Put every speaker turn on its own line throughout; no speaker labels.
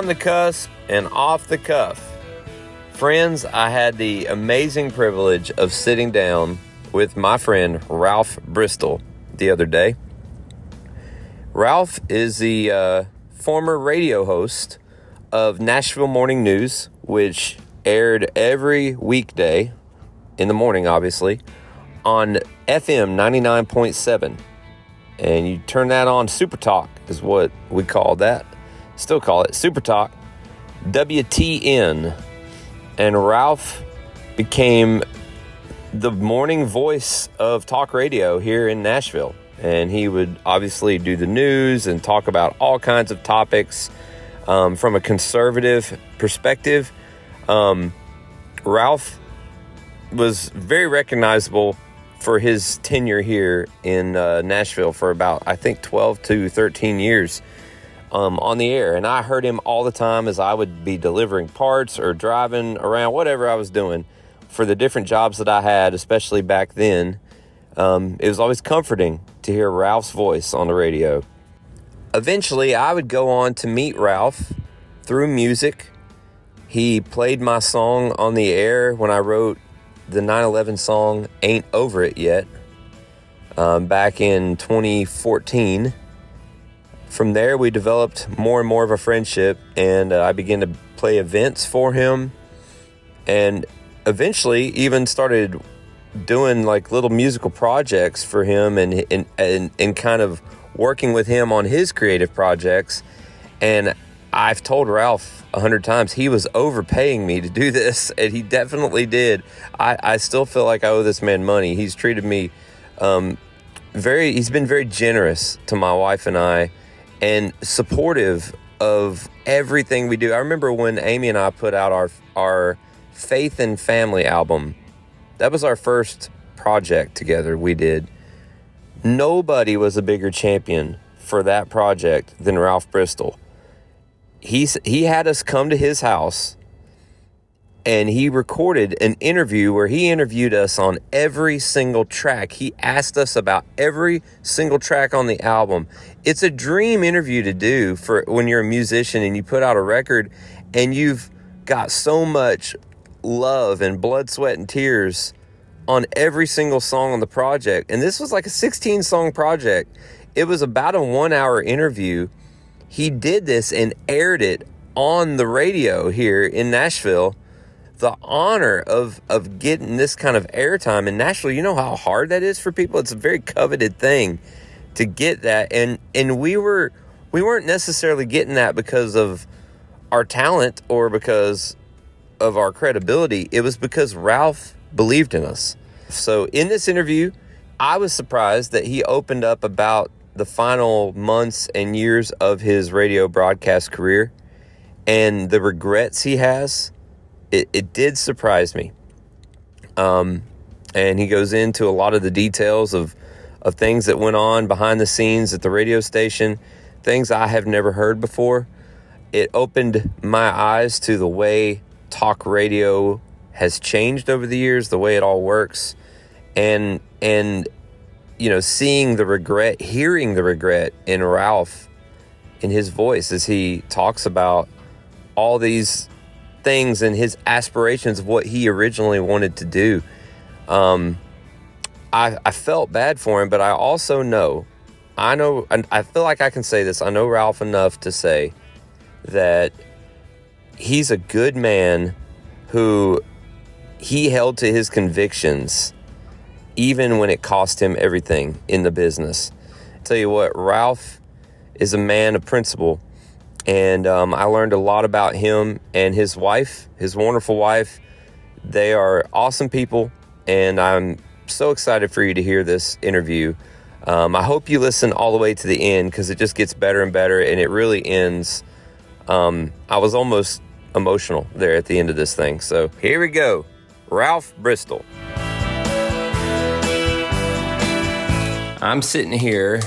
on the cusp and off the cuff. Friends, I had the amazing privilege of sitting down with my friend Ralph Bristol the other day. Ralph is the former radio host of Nashville Morning News, which aired every weekday in the morning, obviously, on FM 99.7. And you turn that on, Supertalk is what we call that. Still call it Supertalk, WTN. And Ralph became the morning voice of talk radio here in Nashville. And he would obviously do the news and talk about all kinds of topics from a conservative perspective. Ralph was very recognizable for his tenure here in Nashville for about, I think, 12 to 13 years on the air. And I heard him all the time as I would be delivering parts or driving around, whatever I was doing for the different jobs that I had, especially back then. It was always comforting to hear Ralph's voice on the radio. Eventually, I would go on to meet Ralph through music. He played my song on the air when I wrote the 9/11 song Ain't Over It Yet back in 2014. From there, we developed more and more of a friendship, and I began to play events for him, and eventually even started doing like little musical projects for him and kind of working with him on his creative projects. And I've told Ralph 100 times he was overpaying me to do this, and he definitely did. I still feel like I owe this man money. He's treated me he's been very generous to my wife and I, and supportive of everything we do. I remember when Amy and I put out our Faith and Family album. That was our first project together we did. Nobody was a bigger champion for that project than Ralph Bristol. He had us come to his house, and he recorded an interview where he interviewed us on every single track. He asked us about every single track on the album. It's a dream interview to do for when you're a musician and you put out a record and you've got so much love and blood, sweat, and tears on every single song on the project. And this was like a 16-song project. It was about a 1-hour interview. He did this and aired it on the radio here in Nashville. The honor of getting this kind of airtime in Nashville, you know how hard that is for people? It's a very coveted thing to get that. And we weren't necessarily getting that because of our talent or because of our credibility. It was because Ralph believed in us. So in this interview, I was surprised that he opened up about the final months and years of his radio broadcast career and the regrets he has. It did surprise me. And he goes into a lot of the details of things that went on behind the scenes at the radio station, things I have never heard before. It opened my eyes to the way talk radio has changed over the years, the way it all works. And you know, seeing the regret, hearing the regret in Ralph, in his voice as he talks about all these things and his aspirations of what he originally wanted to do. I felt bad for him, but I also know, and I feel like I can say this. I know Ralph enough to say that he's a good man who he held to his convictions even when it cost him everything in the business. I tell you what, Ralph is a man of principle. And I learned a lot about him and his wife, his wonderful wife. They are awesome people, and I'm so excited for you to hear this interview. I hope you listen all the way to the end because it just gets better and better, and it really ends. I was almost emotional there at the end of this thing. So here we go. Ralph Bristol. I'm sitting here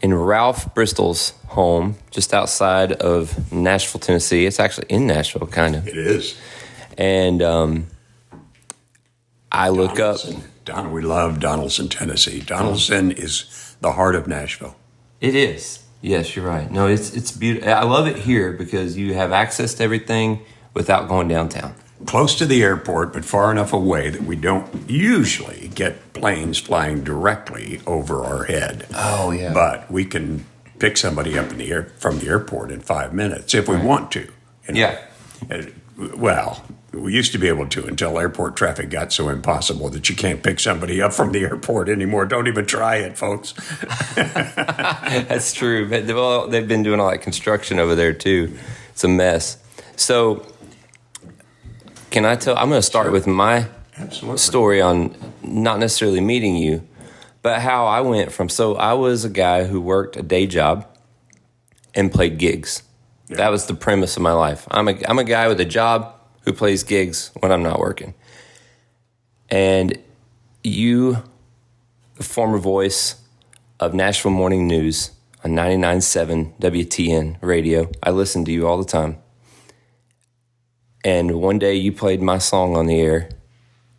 in Ralph Bristol's home, just outside of Nashville, Tennessee. It's actually in Nashville, kind of.
It is.
And I look up.
We love Donaldson, Tennessee. Donaldson is the heart of Nashville.
It is. Yes, you're right. No, it's beautiful. I love it here because you have access to everything without going downtown.
Close to the airport, but far enough away that we don't usually get planes flying directly over our head.
Oh, yeah.
But we can pick somebody up from the airport in 5 minutes if we want to. You know?
Yeah.
Well, we used to be able to until airport traffic got so impossible that you can't pick somebody up from the airport anymore. Don't even try it, folks.
That's true. But they've been doing all that construction over there, too. It's a mess. So, can I tell? I'm going to start with my story on not necessarily meeting you, but how I went from. So, I was a guy who worked a day job and played gigs. Yeah. That was the premise of my life. I'm a guy with a job who plays gigs when I'm not working. And you, the former voice of Nashville Morning News on 99.7 WTN radio, I listen to you all the time. And one day you played my song on the air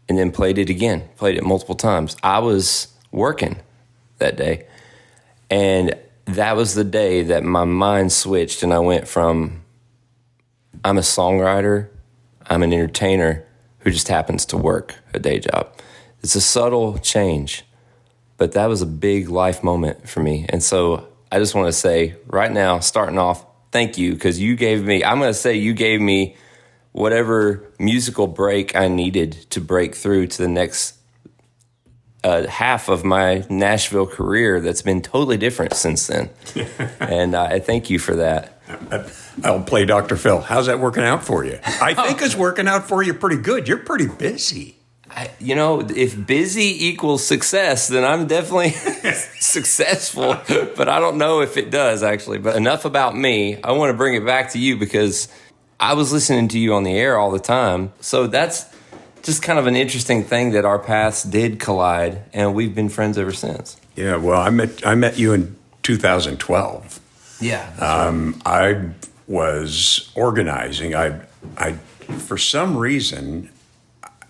and then played it again, played it multiple times. I was working that day. And that was the day that my mind switched and I went from, I'm a songwriter, I'm an entertainer who just happens to work a day job. It's a subtle change, but that was a big life moment for me. And so I just want to say right now, starting off, thank you, because you gave me whatever musical break I needed to break through to the next half of my Nashville career that's been totally different since then. And I thank you for that.
I'll play Dr. Phil. How's that working out for you? I think it's working out for you pretty good. You're pretty busy.
If busy equals success, then I'm definitely successful. But I don't know if it does, actually. But enough about me. I want to bring it back to you because I was listening to you on the air all the time. So that's just kind of an interesting thing that our paths did collide, and we've been friends ever since.
Yeah, well, I met you in 2012.
Yeah.
I was organizing. I for some reason,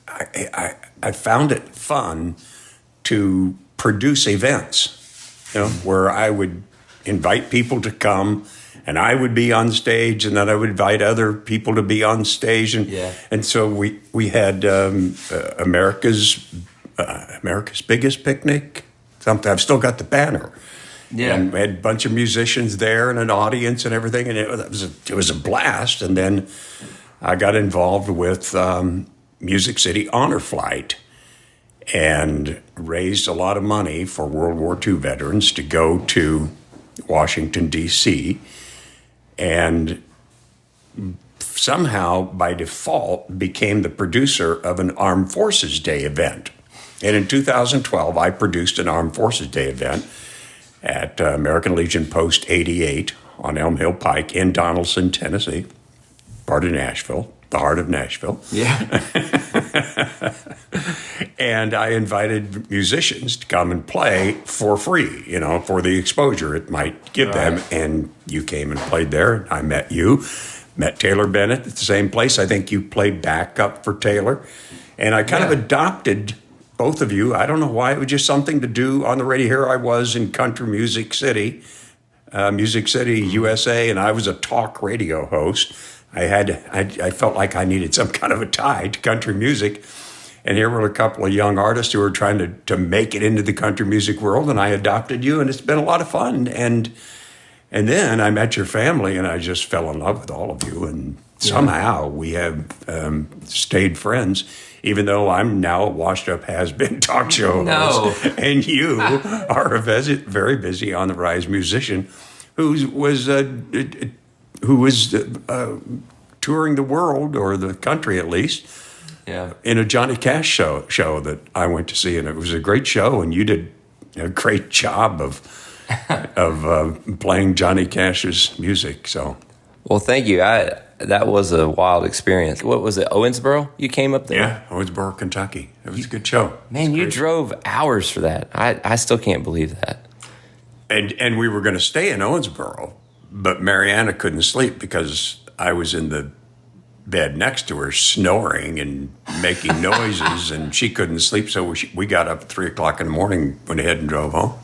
I found it fun to produce events, where I would invite people to come, and I would be on stage, and then I would invite other people to be on stage, and so we had America's Biggest Picnic. Something I've still got the banner. Yeah, and we had a bunch of musicians there and an audience and everything, and it was a blast. And then I got involved with Music City Honor Flight and raised a lot of money for World War II veterans to go to Washington, D.C., and somehow, by default, became the producer of an Armed Forces Day event. And in 2012, I produced an Armed Forces Day event at American Legion Post 88 on Elm Hill Pike in Donaldson, Tennessee, part of Nashville, the heart of Nashville.
Yeah.
And I invited musicians to come and play for free, for the exposure it might give them. And you came and played there. I met you, met Taylor Bennett at the same place. I think you played backup for Taylor. And I kind of adopted both of you. I don't know why. It was just something to do on the radio. Here I was in Country Music City, USA, and I was a talk radio host. I felt like I needed some kind of a tie to country music. And here were a couple of young artists who were trying to make it into the country music world, and I adopted you, and it's been a lot of fun. And then I met your family, and I just fell in love with all of you. And somehow we have stayed friends, even though I'm now a washed-up has-been talk show host. And you are a very busy, on-the-rise musician who was touring the world, or the country at least, in a Johnny Cash show that I went to see. And it was a great show, and you did a great job of playing Johnny Cash's music. So,
well, thank you. That was a wild experience. What was it, Owensboro? You came up there?
Yeah, Owensboro, Kentucky. It was a good show.
Man, you drove hours for that. I still can't believe that.
And we were going to stay in Owensboro, but Marianna couldn't sleep because I was in the bed next to her snoring and making noises, and she couldn't sleep, so we got up at 3 o'clock in the morning, went ahead and drove home.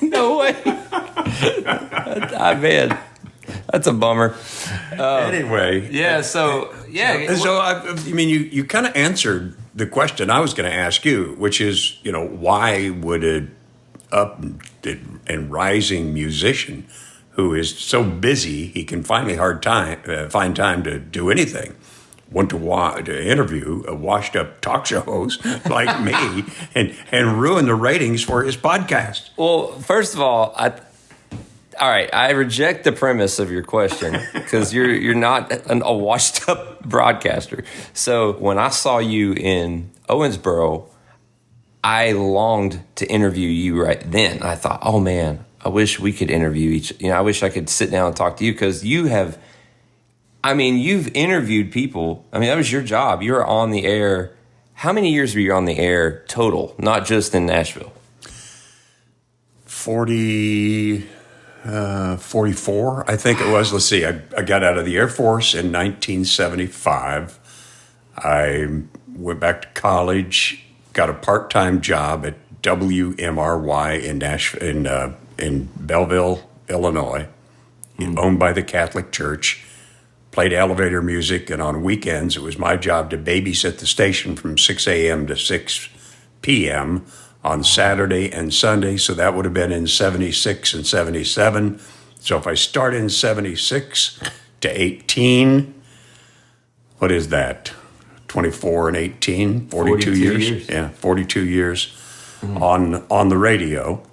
No way. Man, that's a bummer.
Anyway.
Yeah, so, yeah.
So, I mean, you kind of answered the question I was going to ask you, which is, why would an up and rising musician who is so busy he can find time to do anything, want to interview a washed-up talk show host like me and ruin the ratings for his podcast?
Well, first of all, I reject the premise of your question because you're not a washed-up broadcaster. So when I saw you in Owensboro, I longed to interview you right then. I thought, oh man, I wish we could interview I wish I could sit down and talk to you because you've interviewed people. I mean, that was your job. You were on the air. How many years were you on the air total, not just in Nashville?
44, I think it was. Let's see. I got out of the Air Force in 1975. I went back to college, got a part-time job at WMRY in Nashville, in Belleville, Illinois, owned by the Catholic Church. Played elevator music, and on weekends it was my job to babysit the station from 6 a.m. to 6 p.m. on Saturday and Sunday, so that would have been in 76 and 77. So if I start in 76 to 18, what is that? 24 and 18, 42 years. Yeah, 42 years on the radio.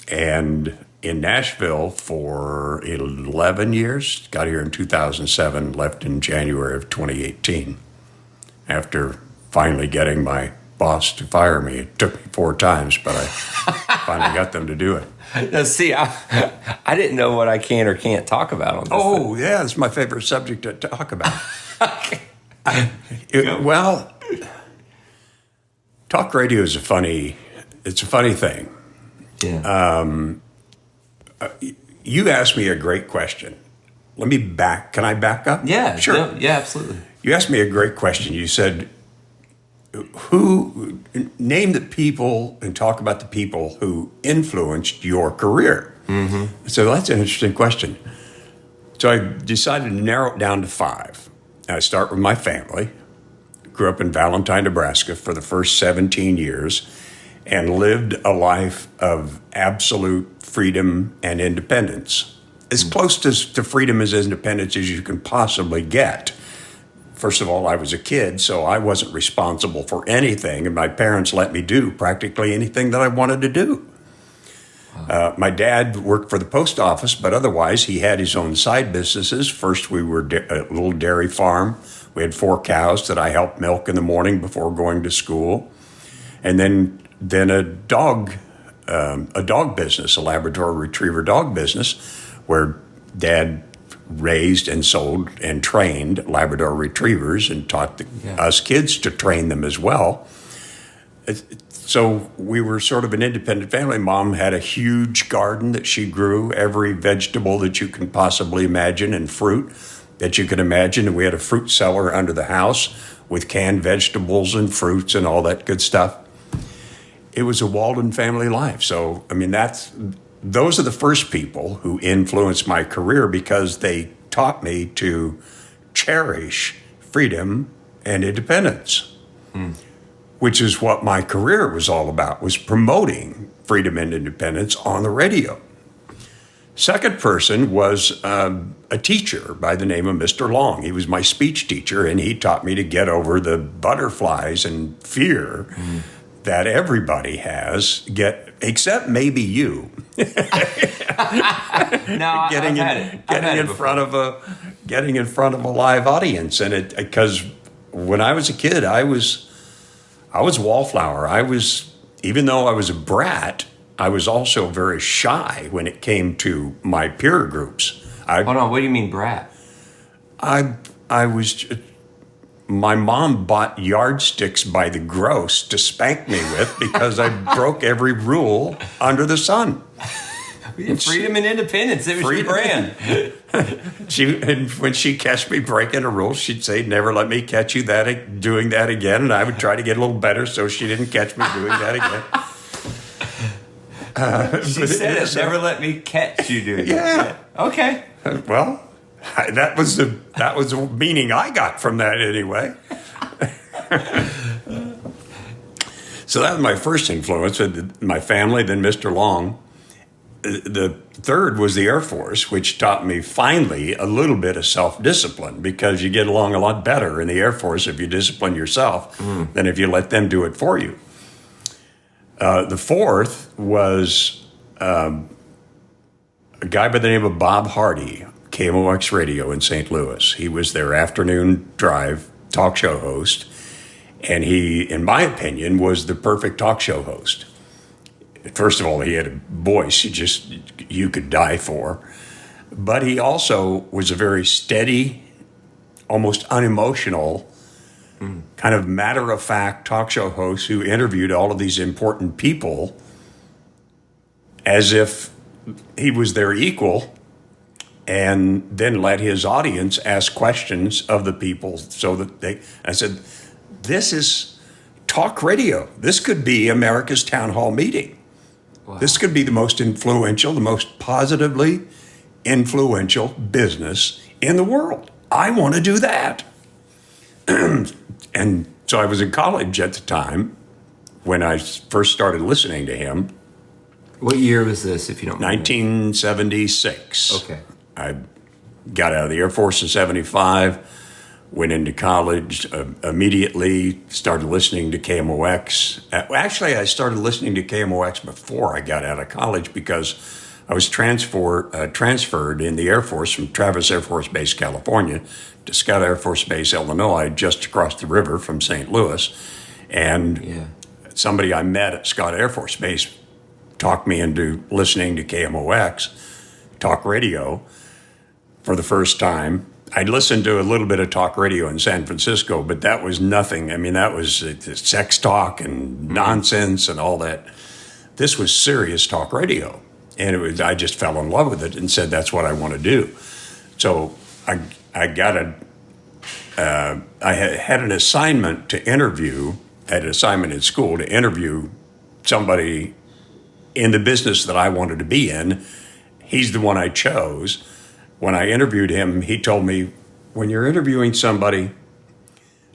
And in Nashville for 11 years. Got here in 2007, left in January of 2018. After finally getting my boss to fire me. It took me 4 times, but I finally got them to do it.
Now, see, I didn't know what I can or can't talk about on this.
Oh, yeah, it's my favorite subject to talk about. Well, talk radio is a funny thing.
Yeah.
You asked me a great question. Can I back up?
Yeah,
sure.
No, yeah, absolutely.
You asked me a great question. You said, name the people and talk about the people who influenced your career. Mm-hmm. So that's an interesting question. So I decided to narrow it down to 5. I start with my family. Grew up in Valentine, Nebraska for the first 17 years and lived a life of absolute freedom and independence. As close to freedom as independence as you can possibly get. First of all, I was a kid, so I wasn't responsible for anything, and my parents let me do practically anything that I wanted to do. Wow. My dad worked for the post office, but otherwise he had his own side businesses. First, we were a little dairy farm. We had 4 cows that I helped milk in the morning before going to school. And then a dog business, a Labrador Retriever dog business, where Dad raised and sold and trained Labrador Retrievers and taught us kids to train them as well. So we were sort of an independent family. Mom had a huge garden that she grew, every vegetable that you can possibly imagine and fruit that you can imagine. And we had a fruit cellar under the house with canned vegetables and fruits and all that good stuff. It was a Walden family life. So, I mean, those are the first people who influenced my career because they taught me to cherish freedom and independence, which is what my career was all about, was promoting freedom and independence on the radio. Second person was a teacher by the name of Mr. Long. He was my speech teacher, and he taught me to get over the butterflies and fear that everybody has, except maybe you. Getting in front of a live audience, and because when I was a kid, I was wallflower. Even though I was a brat, I was also very shy when it came to my peer groups.
Hold on, what do you mean brat?
My mom bought yardsticks by the gross to spank me with because I broke every rule under the sun.
Freedom and independence, it was your brand.
And when she catch me breaking a rule, she'd say, "Never let me catch you doing that again." And I would try to get a little better so she didn't catch me doing that again.
She said it. Never let me catch you doing
Yeah.
it. Okay.
Well, that was the meaning I got from that anyway. So that was my first influence with my family, then Mr. Long. The third was the Air Force, which taught me finally a little bit of self-discipline, because you get along a lot better in the Air Force if you discipline yourself than if you let them do it for you. The fourth was a guy by the name of Bob Hardy, KMOX Radio in St. Louis. He was their afternoon drive talk show host, and he, in my opinion, was the perfect talk show host. First of all, he had a voice you could die for. But he also was a very steady, almost unemotional, kind of matter-of-fact talk show host who interviewed all of these important people as if he was their equal, and then let his audience ask questions of the people so that I said, this is talk radio. This could be America's town hall meeting. Wow. This could be the most influential, the most positively influential business in the world. I want to do that. And so I was in college at the time when I first started listening to him.
What year was this, if you don't mind?
1976.
Okay.
I got out of the Air Force in 75. Went into college, immediately started listening to KMOX. Actually, I started listening to KMOX before I got out of college because I was transferred in the Air Force from Travis Air Force Base, California, to Scott Air Force Base, Illinois, just across the river from St. Louis. And somebody I met at Scott Air Force Base talked me into listening to KMOX, talk radio, for the first time. I'd listened to a little bit of talk radio in San Francisco, but that was nothing. I mean, that was sex talk and nonsense and all that. This was serious talk radio. And I just fell in love with it and said, that's what I want to do. So I had an assignment to interview, I had an assignment in school to interview somebody in the business that I wanted to be in. He's the one I chose. When I interviewed him, he told me, when you're interviewing somebody,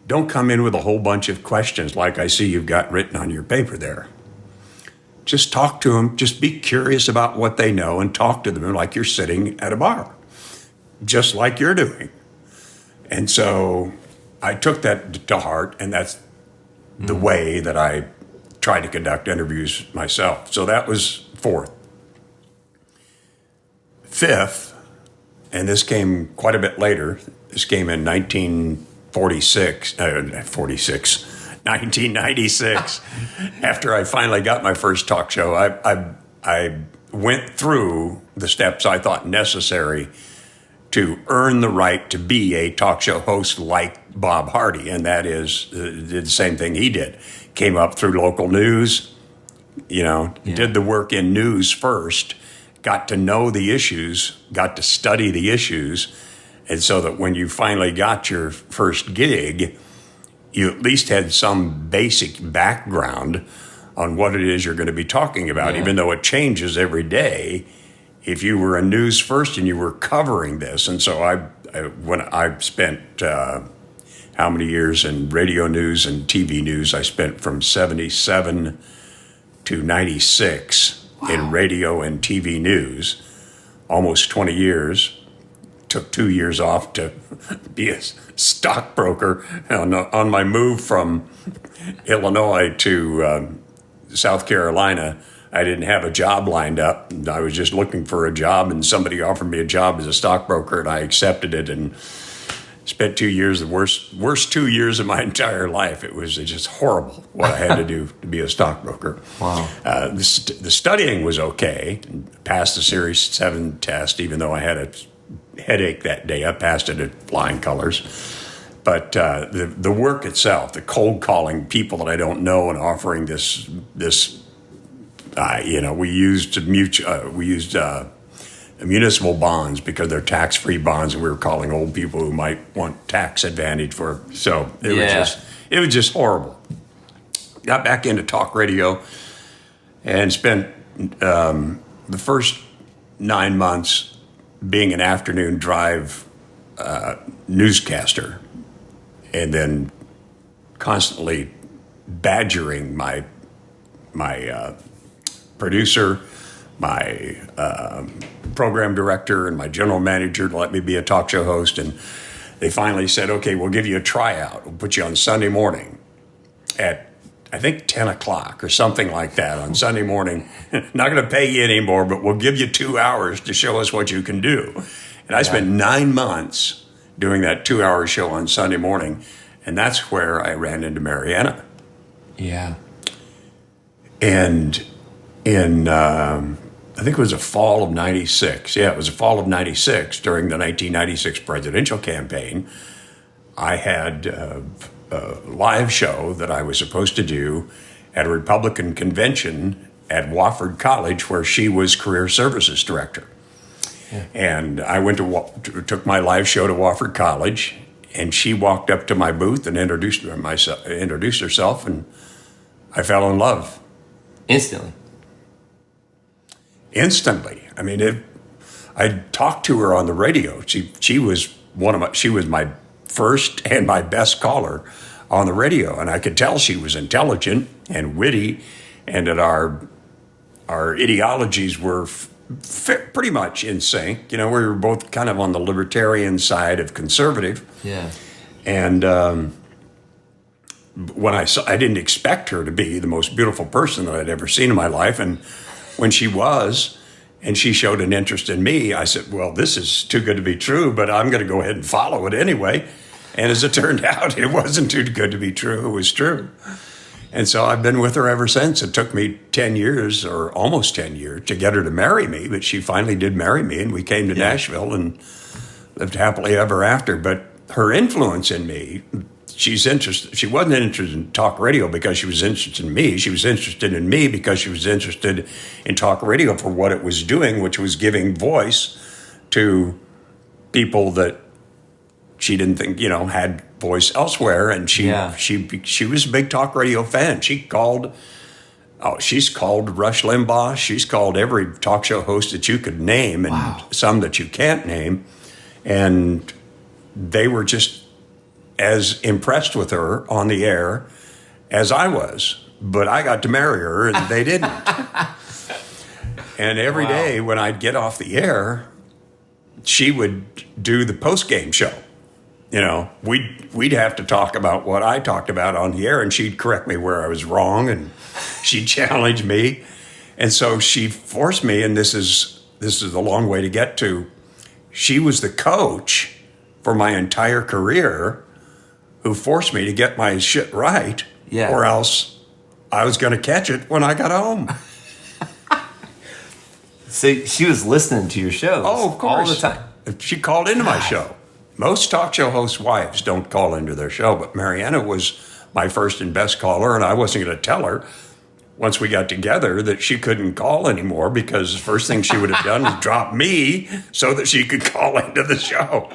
don't come in with a whole bunch of questions like I see you've got written on your paper there. Just talk to them. Just be curious about what they know and talk to them like you're sitting at a bar, just like you're doing. And so I took that to heart, and that's the way that I try to conduct interviews myself. So that was fourth. Fifth, and this came quite a bit later. This came in 1996. After I finally got my first talk show, I went through the steps I thought necessary to earn the right to be a talk show host like Bob Hardy, and that is did the same thing he did. Came up through local news, did the work in news first, got to know the issues, got to study the issues, and so that when you finally got your first gig, you at least had some basic background on what it is you're going to be talking about, even though it changes every day. If you were a news first and you were covering this, and so when I spent how many years in radio news and TV news, I spent from 77 to 96 in radio and TV news, almost 20 years. Took 2 years off to be a stockbroker on my move from Illinois to South Carolina. I didn't have a job lined up. I was just looking for a job, and somebody offered me a job as a stockbroker, and I accepted it and spent 2 years, the worst 2 years of my entire life. It was just horrible what I had to do to be a stockbroker. Wow. The studying was okay. Passed the Series 7 test, even though I had a headache that day. I passed it at flying colors. But the work itself, the cold calling people that I don't know and offering this we used municipal bonds because they're tax-free bonds, and we were calling old people who might want tax advantage for. So it was just horrible. Got back into talk radio and spent the first 9 months being an afternoon drive newscaster, and then constantly badgering my producer, my program director, and my general manager to let me be a talk show host. And they finally said, okay, we'll give you a tryout. We'll put you on Sunday morning at, I think, 10 o'clock or something like that on Sunday morning. Not going to pay you anymore, but we'll give you 2 hours to show us what you can do. And I spent 9 months doing that 2-hour show on Sunday morning. And that's where I ran into Marianna.
Yeah.
And in, I think it was the fall of 96. Yeah, it was the fall of 96 during the 1996 presidential campaign. I had a live show that I was supposed to do at a Republican convention at Wofford College, where she was career services director. Yeah. And I went took my live show to Wofford College, and she walked up to my booth and introduced herself, and I fell in love. Instantly. I mean, I talked to her on the radio. She was my first and my best caller on the radio, and I could tell she was intelligent and witty, and that our ideologies were pretty much in sync. You know, we were both kind of on the libertarian side of conservative.
Yeah.
And when I didn't expect her to be the most beautiful person that I'd ever seen in my life, and when she was, and she showed an interest in me, I said, well, this is too good to be true, but I'm going to go ahead and follow it anyway. And as it turned out, it wasn't too good to be true. It was true. And so I've been with her ever since. It took me 10 years, or almost 10 years, to get her to marry me, but she finally did marry me, and we came to Nashville and lived happily ever after. But her influence in me, she wasn't interested in talk radio because she was interested in me. She was interested in me because she was interested in talk radio for what it was doing, which was giving voice to people that she didn't think, had voice elsewhere. And she was a big talk radio fan. She's called Rush Limbaugh. She's called every talk show host that you could name, and some that you can't name. And they were just as impressed with her on the air as I was. But I got to marry her, and they didn't. And every day when I'd get off the air, she would do the post-game show. We'd have to talk about what I talked about on the air, and she'd correct me where I was wrong, and she'd challenge me. And so she forced me, and this is a long way to get to. She was the coach for my entire career, who forced me to get my shit right, or else I was going to catch it when I got home.
So she was listening to your shows
of course.
All the time.
She called into my show. Most talk show hosts' wives don't call into their show, but Marianna was my first and best caller, and I wasn't going to tell her once we got together that she couldn't call anymore, because the first thing she would have done was drop me so that she could call into the show.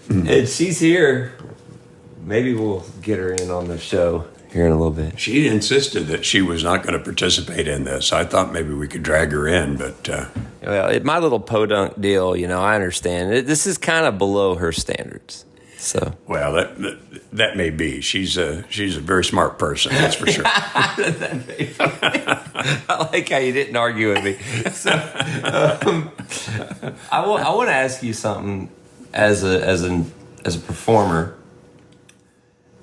And she's here. Maybe we'll get her in on the show here in a little bit.
She insisted that she was not going to participate in this. I thought maybe we could drag her in, but...
my little podunk deal, I understand. This is kind of below her standards. So,
well, that may be. She's a very smart person, that's for sure.
I like how you didn't argue with me. So, I want to ask you something as a performer.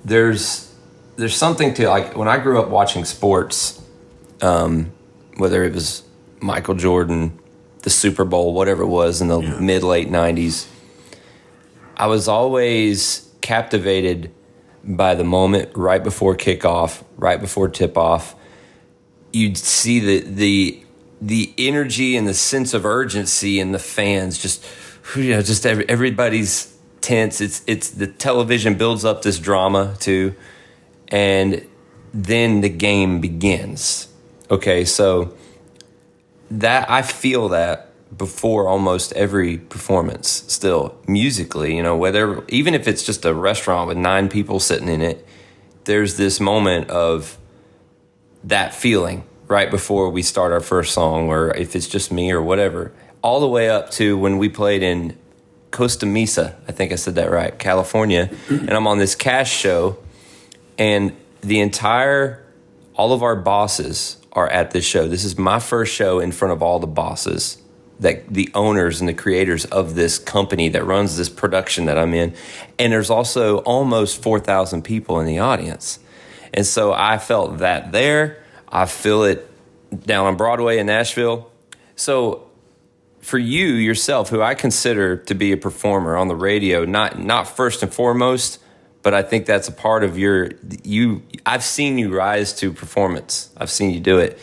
There's something to, like, when I grew up watching sports, whether it was Michael Jordan, the Super Bowl, whatever it was in the mid-late 90s, I was always captivated by the moment right before kickoff, right before tip-off. You'd see the energy and the sense of urgency in the fans, just everybody's tense. It's the television builds up this drama too, and then the game begins. Okay, so that I feel that before almost every performance still musically, whether, even if it's just a restaurant with 9 people sitting in it, there's this moment of that feeling right before we start our first song, or if it's just me or whatever, all the way up to when we played in Costa Mesa, I think I said that right, California, and I'm on this Cash show, and all of our bosses are at this show. This is my first show in front of all the bosses, that the owners and the creators of this company that runs this production that I'm in. And there's also almost 4,000 people in the audience. And so I felt that there. I feel it down on Broadway in Nashville. So for you yourself, who I consider to be a performer on the radio, not first and foremost, but I think that's a part of I've seen you rise to performance. I've seen you do it.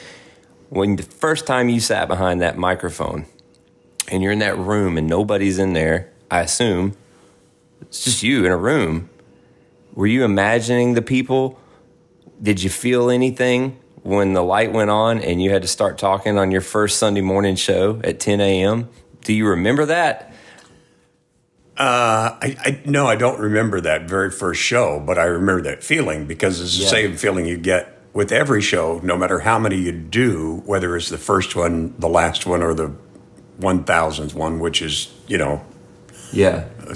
When the first time you sat behind that microphone and you're in that room and nobody's in there, I assume, it's just you in a room, were you imagining the people? Did you feel anything when the light went on and you had to start talking on your first Sunday morning show at 10 a.m.? Do you remember that?
No, I don't remember that very first show, but I remember that feeling, because it's the same feeling you get with every show, no matter how many you do, whether it's the first one, the last one, or the 1,000th one, which is,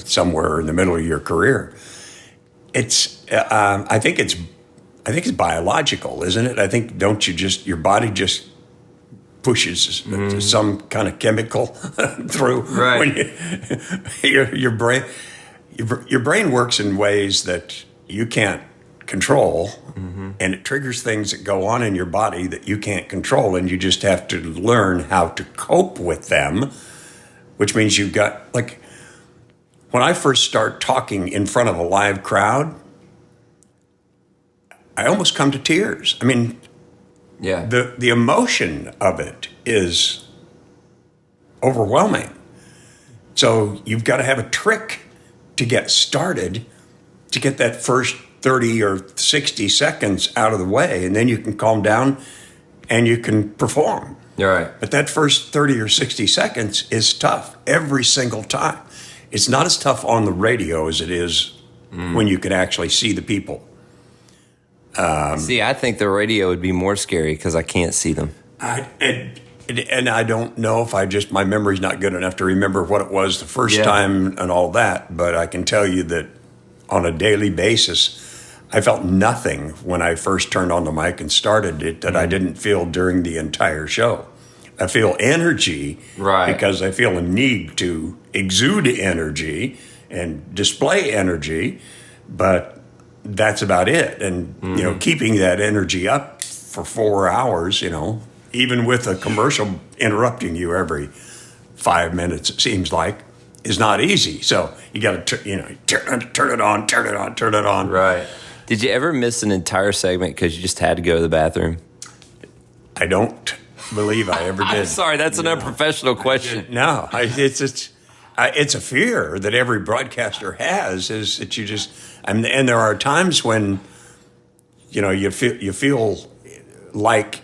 somewhere in the middle of your career. It's, I think it's biological, isn't it? I think, your body just pushes some kind of chemical through.
Right.
When your brain works in ways that you can't control, and it triggers things that go on in your body that you can't control, and you just have to learn how to cope with them, which means you've got, like, when I first start talking in front of a live crowd, I almost come to tears. I mean, the emotion of it is overwhelming. So you've got to have a trick to get started, to get that first 30 or 60 seconds out of the way, and then you can calm down and you can perform.
You're right.
But that first 30 or 60 seconds is tough every single time. It's not as tough on the radio as it is when you can actually see the people.
I think the radio would be more scary because I can't see them.
And I don't know if my memory's not good enough to remember what it was the first time and all that, but I can tell you that on a daily basis, I felt nothing when I first turned on the mic and started it that I didn't feel during the entire show. I feel energy because I feel a need to exude energy and display energy, but that's about it. And, keeping that energy up for 4 hours, even with a commercial interrupting you every 5 minutes, it seems like, is not easy. So you got to, turn it on.
Right. Did you ever miss an entire segment because you just had to go to the bathroom?
I don't believe I ever did.
I'm sorry, that's an unprofessional question.
No, it's a fear that every broadcaster has, is that you just, and there are times when, you feel like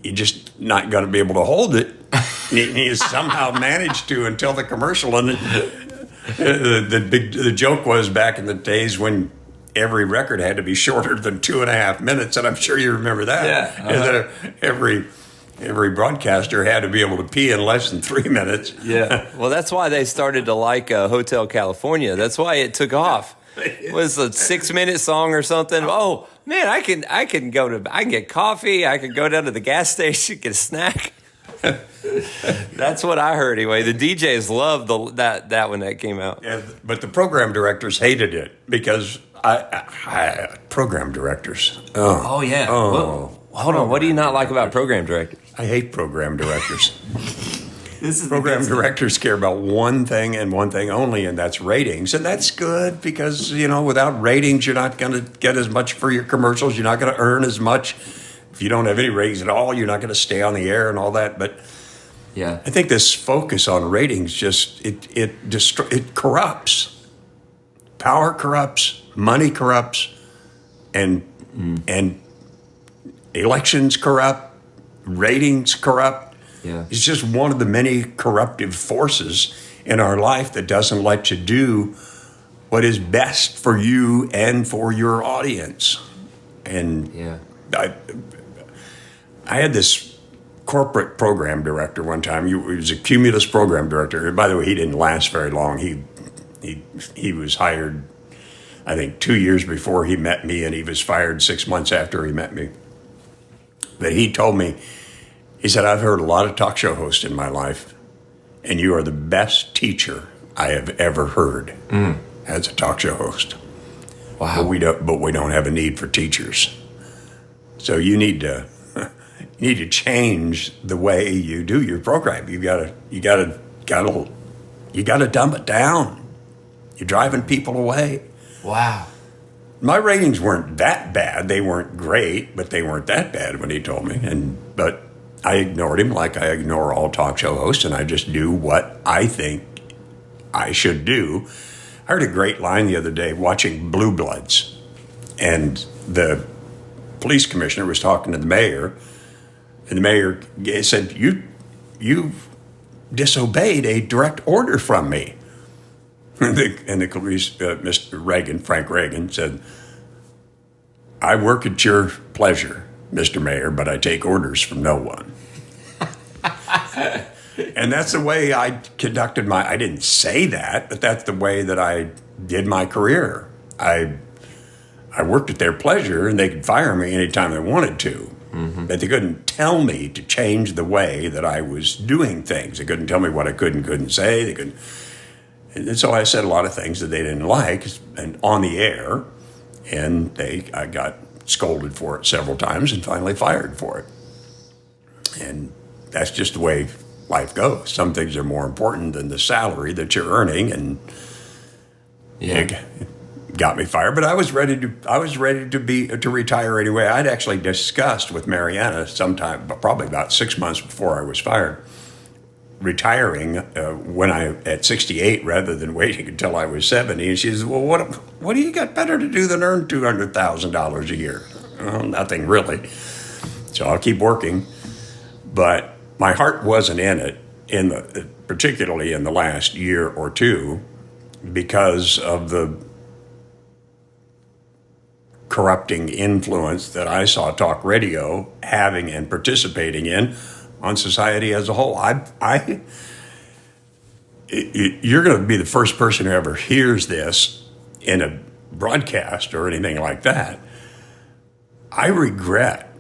you're just not going to be able to hold it. You somehow managed to until the commercial, and the joke was back in the days when every record had to be shorter than 2.5 minutes, and I'm sure you remember that.
Yeah.
And that every broadcaster had to be able to pee in less than 3 minutes.
Yeah. Well, that's why they started to like Hotel California. That's why it took off. It was a 6-minute song or something. Oh man, I can get coffee. I can go down to the gas station, get a snack. That's what I heard anyway. The DJs loved that when that came out.
Yeah, but the program directors hated it because program directors.
Oh yeah. Well, hold on. What do you not like about program directors?
I hate program directors. Program directors care about one thing and one thing only, and that's ratings. And that's good because, without ratings, you're not going to get as much for your commercials. You're not going to earn as much. If you don't have any ratings at all, you're not going to stay on the air and all that. But
yeah,
I think this focus on ratings just it corrupts. Power corrupts, money corrupts, and elections corrupt, ratings corrupt.
Yeah.
It's just one of the many corruptive forces in our life that doesn't let you do what is best for you and for your audience. And I had this corporate program director one time. He was a Cumulus program director. By the way, he didn't last very long. He was hired, I think, 2 years before he met me, and he was fired 6 months after he met me. But he told me, he said, I've heard a lot of talk show hosts in my life, and you are the best teacher I have ever heard as a talk show host.
Wow.
But we don't have a need for teachers. So you need to change the way you do your program. You gotta dumb it down. You're driving people away.
Wow.
My ratings weren't that bad. They weren't great, but they weren't that bad when he told me. But I ignored him like I ignore all talk show hosts, and I just do what I think I should do. I heard a great line the other day watching Blue Bloods, and the police commissioner was talking to the mayor, and the mayor said, "You disobeyed a direct order from me." And the police, Mr. Reagan, Frank Reagan, said, "I work at your pleasure, Mr. Mayor, but I take orders from no one." And that's the way I conducted I didn't say that, but that's the way that I did my career. I worked at their pleasure, and they could fire me anytime they wanted to. Mm-hmm. But they couldn't tell me to change the way that I was doing things. They couldn't tell me what I could and couldn't say. They couldn't. And so I said a lot of things that they didn't like and on the air, and I got scolded for it several times and finally fired for it. And that's just the way life goes. Some things are more important than the salary that you're earning, and it got me fired. But I was ready to retire anyway. I'd actually discussed with Marianna sometime, probably about 6 months before I was fired, retiring at 68 rather than waiting until I was 70. And she says, "Well, what do you got better to do than earn $200,000 a year?" Well, nothing really. So I'll keep working. But my heart wasn't in it, particularly in the last year or two, because of the corrupting influence that I saw talk radio having and participating in on society as a whole. You're going to be the first person who ever hears this in a broadcast or anything like that. I regret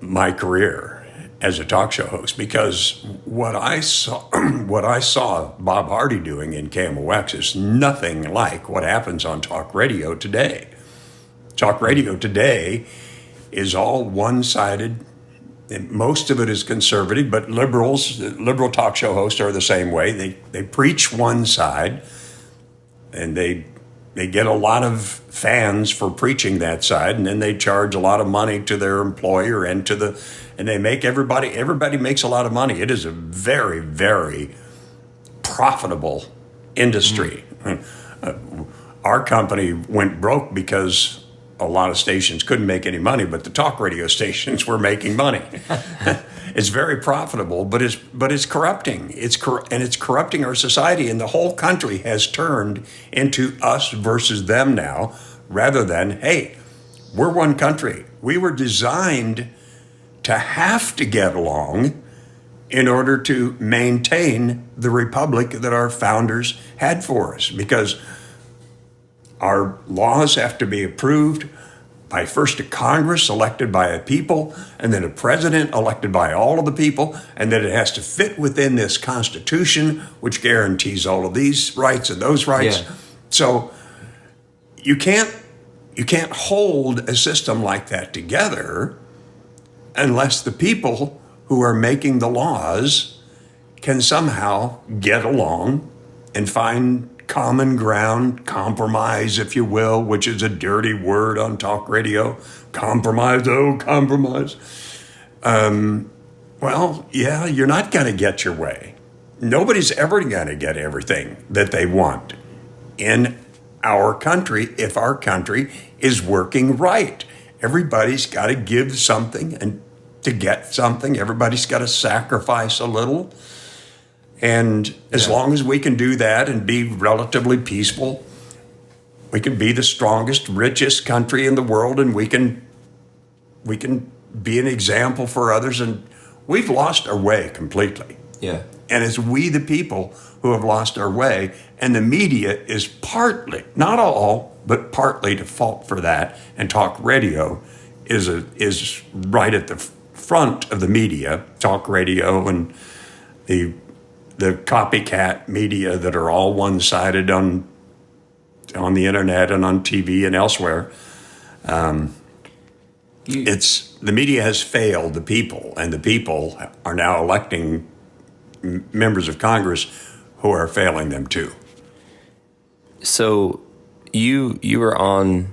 my career as a talk show host, because what I saw Bob Hardy doing in KMOX is nothing like what happens on talk radio today. Talk radio today is all one-sided. Most of it is conservative, but liberal talk show hosts are the same way. They preach one side, and they get a lot of fans for preaching that side, and then they charge a lot of money to their employer and they make everybody makes a lot of money. It is a very, very profitable industry. Our company went broke because a lot of stations couldn't make any money, but the talk radio stations were making money. It's very profitable, but it's corrupting. It's corrupting our society, and the whole country has turned into us versus them now, rather than, hey, we're one country. We were designed to have to get along in order to maintain the republic that our founders had for us, because our laws have to be approved by first a Congress elected by a people, and then a president elected by all of the people, and then it has to fit within this Constitution, which guarantees all of these rights and those rights. Yeah. So you can't hold a system like that together unless the people who are making the laws can somehow get along and find common ground, compromise, if you will, which is a dirty word on talk radio. Compromise. Well, yeah, you're not going to get your way. Nobody's ever going to get everything that they want in our country if our country is working right. Everybody's got to give something, and to get something, everybody's got to sacrifice a little. And as long as we can do that and be relatively peaceful, we can be the strongest, richest country in the world, and we can be an example for others. And we've lost our way completely.
Yeah.
And it's we, the people, who have lost our way. And the media is partly, not all, but partly to fault for that. And talk radio is right at the front of the media, talk radio and the copycat media that are all one-sided on the internet and on TV and elsewhere. The media has failed the people, and the people are now electing members of Congress who are failing them too.
So you were a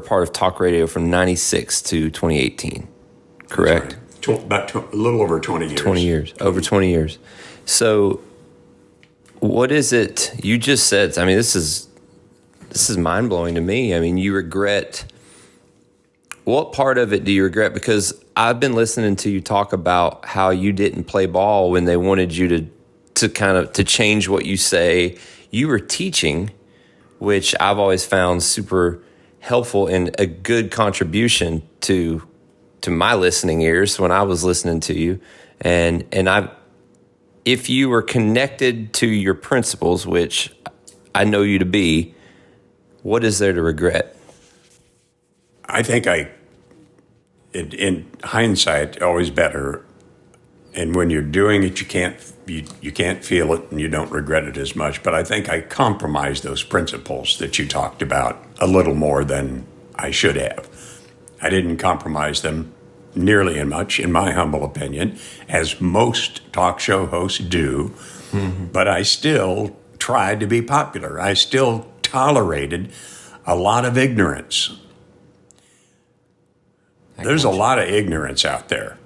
part of talk radio from 96 to 2018, correct?
About a little over 20 years.
20 years, over 20 years. So what is it you just said? I mean, this is mind-blowing to me. I mean, you regret, what part of it do you regret? Because I've been listening to you talk about how you didn't play ball when they wanted you to change what you say. You were teaching, which I've always found super helpful and a good contribution to my listening ears when I was listening to you. And if you were connected to your principles, which I know you to be, what is there to regret?
I think in hindsight, always better. And when you're doing it, you can't feel it and you don't regret it as much. But I think I compromised those principles that you talked about a little more than I should have. I didn't compromise them nearly as much, in my humble opinion, as most talk show hosts do. Mm-hmm. But I still tried to be popular. I still tolerated a lot of ignorance. There's a lot of ignorance out there.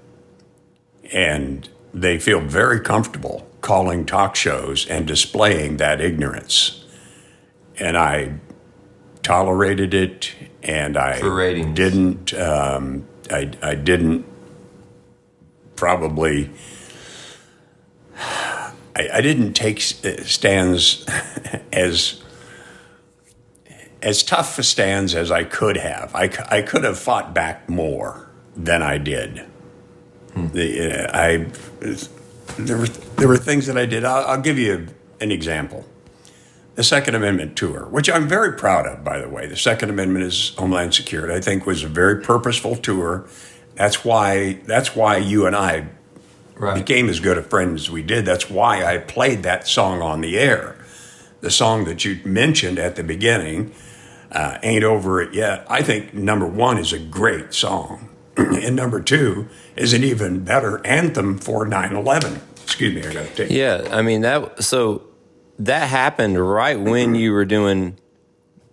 And they feel very comfortable calling talk shows and displaying that ignorance. And I tolerated it, and I didn't. I didn't probably. I didn't take stands as tough stands as I could have. I could have fought back more than I did. There were things that I did. I'll give you an example. The Second Amendment tour, which I'm very proud of, by the way. The Second Amendment is Homeland Security. I think was a very purposeful tour. That's why you and I became as good a friends as we did. That's why I played that song on the air. The song that you mentioned at the beginning, Ain't Over It Yet, I think number one is a great song. And number two is an even better anthem for 9/11. Excuse me, I got to take.
Yeah, I mean that happened right when you were doing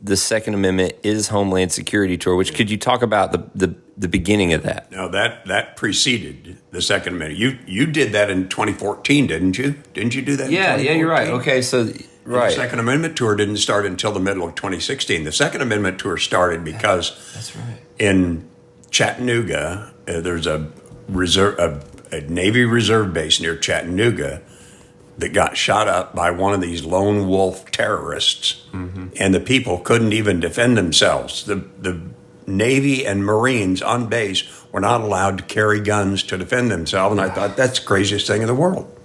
the Second Amendment is Homeland Security tour. Which could you talk about the beginning of that?
No, that preceded the Second Amendment. You did that in 2014, didn't you? Didn't you do that?
Yeah, you're right. Okay, so right.
The Second Amendment tour didn't start until the middle of 2016. The Second Amendment tour started because
that's right.
In Chattanooga, there's a Navy reserve base near Chattanooga that got shot up by one of these lone wolf terrorists, and the people couldn't even defend themselves. The Navy and Marines on base were not allowed to carry guns to defend themselves, and I thought that's the craziest thing in the world.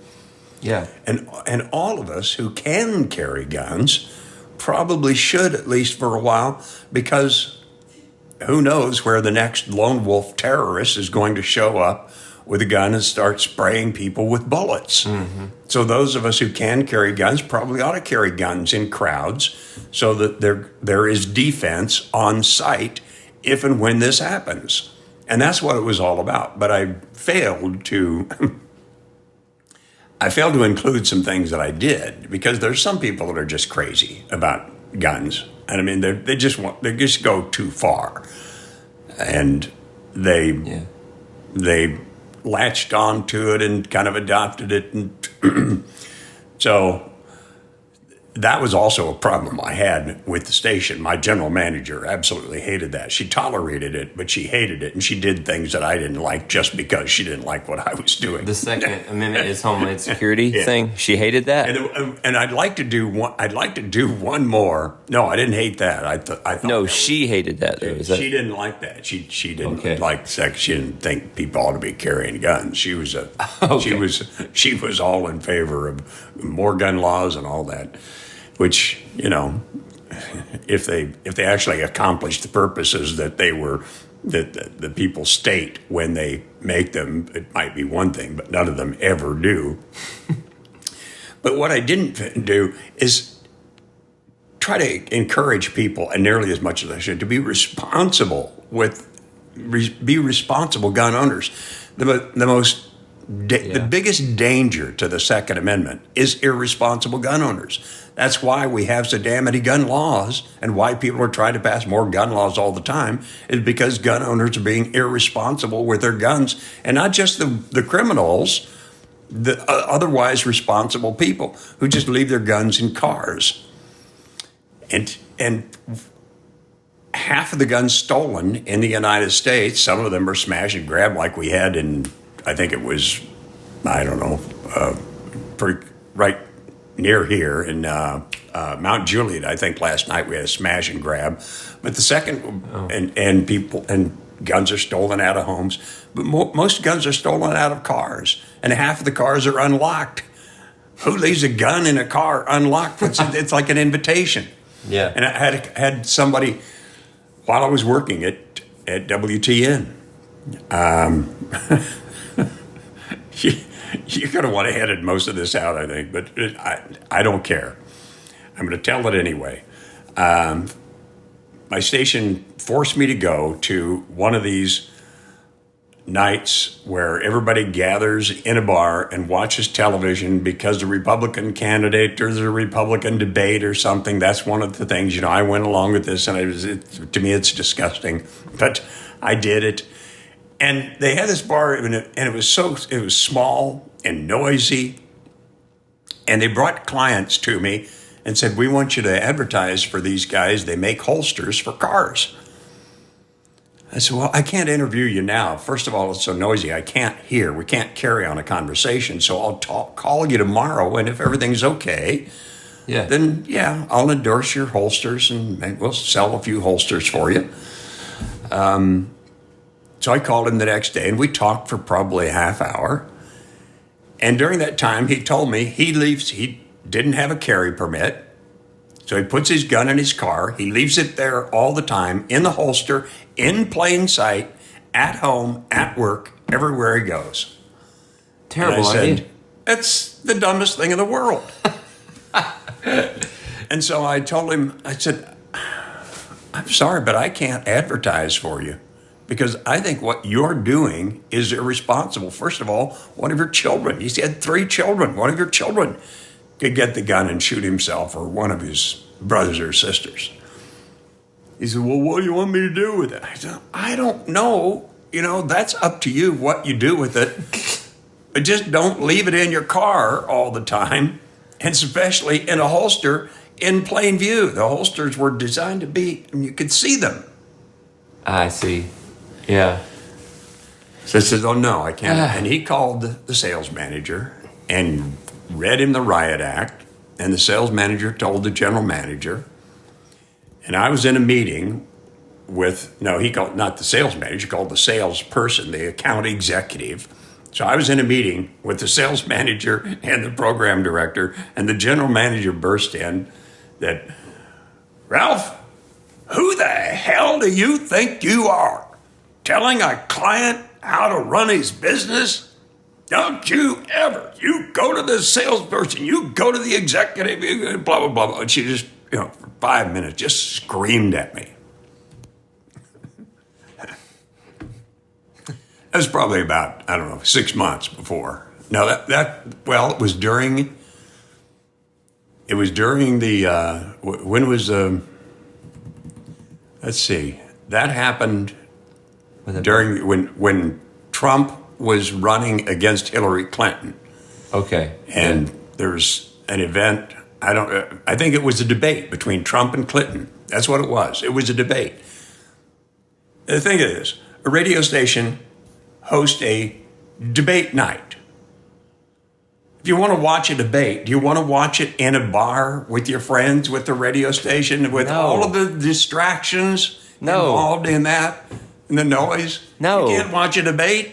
Yeah,
and all of us who can carry guns probably should, at least for a while, because who knows where the next lone wolf terrorist is going to show up with a gun and start spraying people with bullets. Mm-hmm. So those of us who can carry guns probably ought to carry guns in crowds so that there is defense on site if and when this happens. And that's what it was all about. But I failed to include some things that I did because there's some people that are just crazy about guns. And I mean, they just go too far, and they latched onto it and kind of adopted it, and so that was also a problem I had with the station. My general manager absolutely hated that. She tolerated it, but she hated it, and she did things that I didn't like just because she didn't like what I was doing.
The Second Amendment is Homeland Security thing. She hated that,
and I'd like to do one. I'd like to do one more. No, I didn't hate that. I thought
no, she hated that. Though.
She didn't like that. She didn't like sex. She didn't think people ought to be carrying guns. She was she was all in favor of more gun laws and all that. Which, if they actually accomplish the purposes that the people state when they make them, it might be one thing, but none of them ever do. But what I didn't do is try to encourage people, and nearly as much as I should, to be responsible gun owners. The biggest danger to the Second Amendment is irresponsible gun owners. That's why we have so damn many gun laws, and why people are trying to pass more gun laws all the time, is because gun owners are being irresponsible with their guns, and not just the criminals, the otherwise responsible people who just leave their guns in cars. And half of the guns stolen in the United States, some of them are smash and grab like we had in, I think it was, right near here in Mount Juliet. I think last night we had a smash and grab. But the second, and guns are stolen out of homes. But most guns are stolen out of cars. And half of the cars are unlocked. Who leaves a gun in a car unlocked? It's like an invitation.
Yeah.
And I had somebody, while I was working at WTN, you're going to want to edit most of this out, I think, but I don't care. I'm going to tell it anyway. My station forced me to go to one of these nights where everybody gathers in a bar and watches television because the Republican candidate or the Republican debate or something. That's one of the things, I went along with this, and to me it's disgusting, but I did it. And they had this bar, and it was small and noisy. And they brought clients to me and said, "We want you to advertise for these guys. They make holsters for cars." I said, "Well, I can't interview you now. First of all, it's so noisy. I can't hear. We can't carry on a conversation. So I'll call you tomorrow, and if everything's okay, then I'll endorse your holsters, and maybe we'll sell a few holsters for you." So I called him the next day, and we talked for probably a half hour. And during that time, he told me he didn't have a carry permit. So he puts his gun in his car. He leaves it there all the time, in the holster, in plain sight, at home, at work, everywhere he goes.
Terrible idea.
That's the dumbest thing in the world. And so I told him, I said, "I'm sorry, but I can't advertise for you. Because I think what you're doing is irresponsible. First of all, one of your children, he had 3 children, one of your children could get the gun and shoot himself, or one of his brothers or sisters." He said, "Well, what do you want me to do with it?" I said, "I don't know. That's up to you what you do with it. But just don't leave it in your car all the time, and especially in a holster in plain view." The holsters were designed to be, and you could see them.
I see. Yeah.
So I said, "Oh, no, I can't." And he called the sales manager and read him the riot act. And the sales manager told the general manager. And I was in a meeting he called, not the sales manager, he called the salesperson, the account executive. So I was in a meeting with the sales manager and the program director, and the general manager burst in that, "Ralph, who the hell do you think you are? Telling a client how to run his business? Don't you ever. You go to the salesperson, you go to the executive, blah, blah, blah, blah." And she just, for 5 minutes, just screamed at me. That was probably about, 6 months before. No, it was during the, when was, let's see, that happened during when Trump was running against Hillary Clinton.
Okay.
And there's an event I think it was a debate between Trump and Clinton. That's what it was. It was a debate. The thing is, a radio station hosts a debate night. If you want to watch a debate, do you want to watch it in a bar with your friends, with the radio station, with all of the distractions involved in that, and the noise?
No.
You can't watch a debate.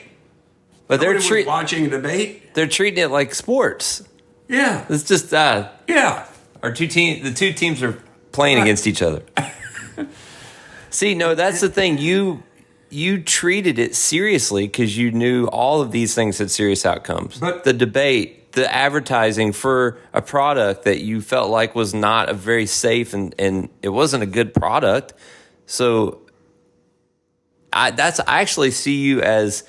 But they're
watching a debate.
They're treating it like sports.
Yeah.
It's just
yeah.
the two teams are playing against each other. See, no, that's the thing. You treated it seriously because you knew all of these things had serious outcomes. But the debate, the advertising for a product that you felt like was not a very safe and it wasn't a good product. So I actually see you as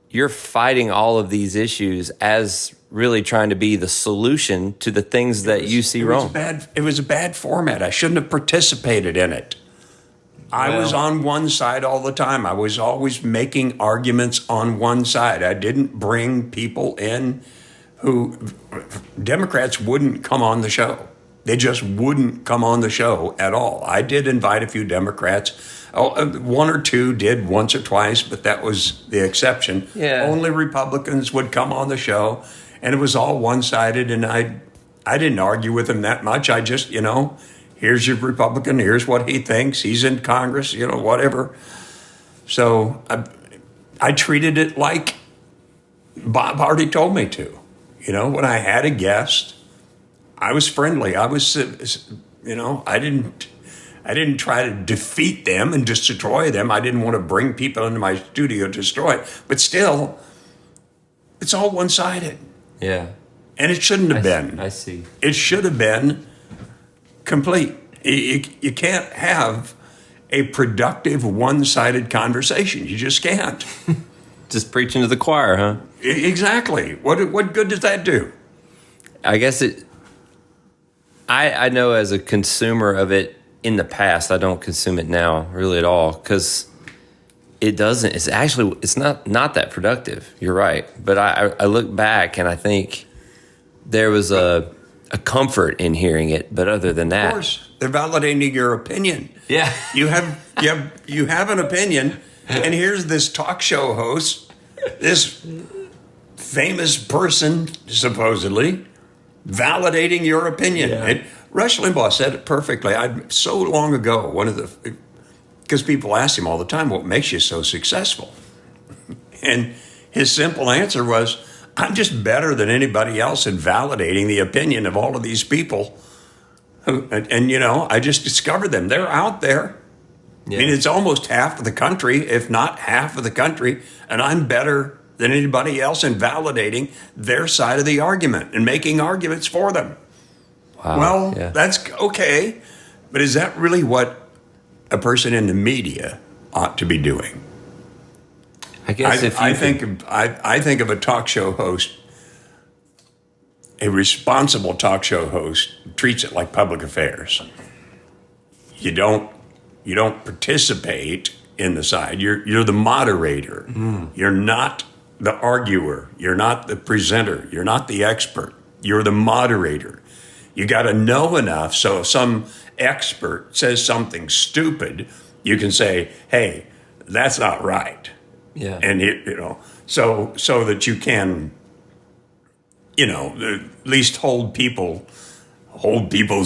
you're fighting all of these issues as really trying to be the solution to the things that you see wrong.
It was a bad format. I shouldn't have participated in it. I was on one side all the time. I was always making arguments on one side. I didn't bring people in who Democrats wouldn't come on the show. They just wouldn't come on the show at all. I did invite a few Democrats. One or two did once or twice, but that was the exception.
Yeah.
Only Republicans would come on the show, and it was all one-sided, and I didn't argue with them that much. I just, here's your Republican, here's what he thinks, he's in Congress, whatever. So I treated it like Bob already told me to. When I had a guest, I was friendly. I was, I didn't try to defeat them and destroy them. I didn't want to bring people into my studio to destroy it. But still, it's all one-sided.
Yeah.
And it shouldn't have been.
I see.
It should have been complete. You can't have a productive one-sided conversation. You just can't.
Just preaching to the choir, huh?
Exactly. What good does that do?
I guess I know as a consumer of it in the past, I don't consume it now really at all because it's not that productive. You're right. But I look back and I think there was a comfort in hearing it. But other than that,
of course, they're validating your opinion.
Yeah.
You have an opinion, and here's this talk show host, this famous person, supposedly, validating your opinion.
Yeah.
Rush Limbaugh said it perfectly. So long ago, because people ask him all the time, what makes you so successful? And his simple answer was, I'm just better than anybody else in validating the opinion of all of these people. I just discovered them. They're out there. Yeah. I mean, it's almost half of the country, if not half of the country, and I'm better than anybody else in validating their side of the argument and making arguments for them.
Wow.
Well,
yeah.
That's okay, but is that really what a person in the media ought to be doing?
I guess
I think of a talk show host, a responsible talk show host treats it like public affairs. You don't participate in the side. You're the moderator. You're not the arguer. You're not the presenter. You're not the expert. You're the moderator. You got to know enough so if some expert says something stupid, you can say, "Hey, that's not right."
Yeah.
And so that you can, at least hold people's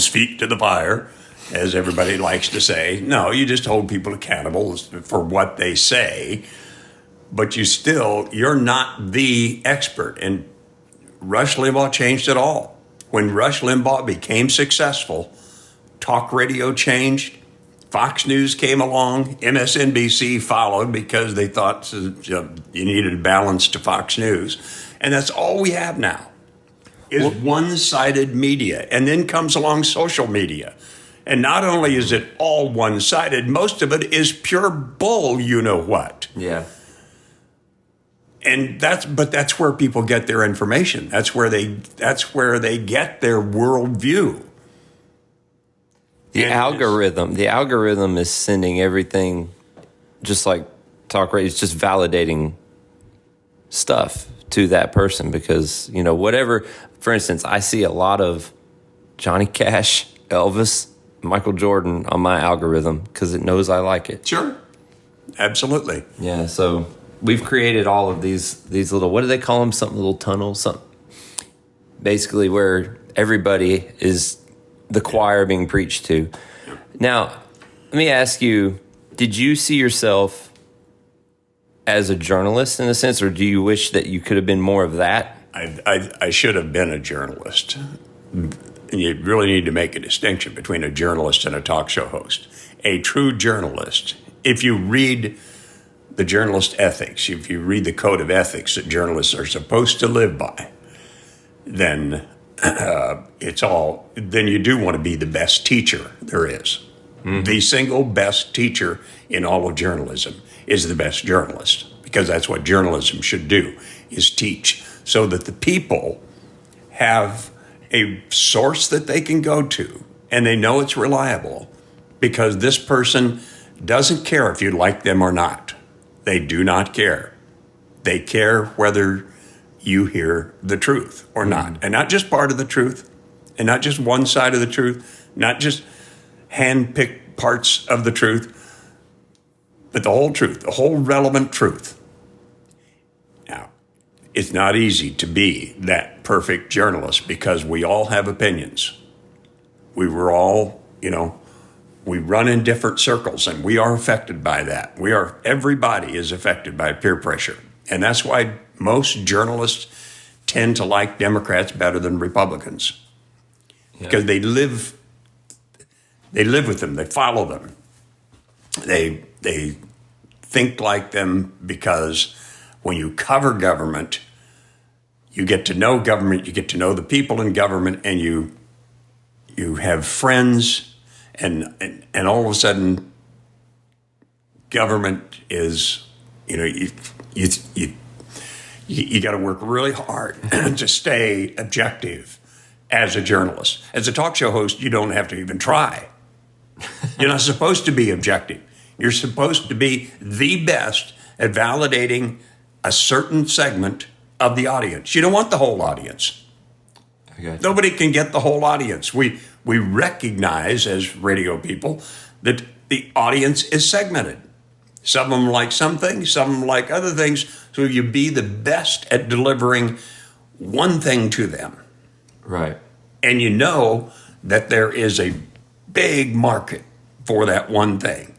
feet to the fire, as everybody likes to say. No, you just hold people accountable for what they say, but you're not the expert. And Rush Limbaugh changed it all. When Rush Limbaugh became successful, talk radio changed. Fox News came along. MSNBC followed because they thought you needed a balance to Fox News. And that's all we have now is one-sided media. And then comes along social media. And not only is it all one-sided, most of it is pure bull, you know what.
Yeah.
And that's where people get their information. That's where they get their worldview.
The algorithm is sending everything, just like talk radio. It's just validating stuff to that person because whatever. For instance, I see a lot of Johnny Cash, Elvis, Michael Jordan on my algorithm because it knows I like it.
Sure. Absolutely.
Yeah, so we've created all of these little, what do they call them? Something, little tunnels, something. Basically where everybody is the choir being preached to. Now, let me ask you, did you see yourself as a journalist in a sense, or do you wish that you could have been more of that?
I should have been a journalist. You really need to make a distinction between a journalist and a talk show host. A true journalist, if you read the journalist ethics, if you read the code of ethics that journalists are supposed to live by, then then you do want to be the best teacher there is. Mm-hmm. The single best teacher in all of journalism is the best journalist, because that's what journalism should do, is teach, so that the people have a source that they can go to and they know it's reliable, because this person doesn't care if you like them or not. They do not care. They care whether you hear the truth or not, and not just part of the truth, and not just one side of the truth, not just hand-picked parts of the truth, but the whole truth, the whole relevant truth. Now, it's not easy to be that perfect journalist because we all have opinions. We were all, we run in different circles, and we are affected by that. Everybody is affected by peer pressure. And that's why most journalists tend to like Democrats better than Republicans. Yeah. Because they live with them, they follow them. They think like them, because when you cover government, you get to know government, you get to know the people in government, and you have friends, and all of a sudden government is, you got to work really hard to stay objective as a journalist. As a talk show host, you don't have to even try. You're not supposed to be objective. You're supposed to be the best at validating a certain segment of the audience. You don't want the whole audience. Nobody can get the whole audience. We recognize as radio people that the audience is segmented. Some of them like some things, some of them like other things. So you be the best at delivering one thing to them.
Right.
And you know that there is a big market for that one thing.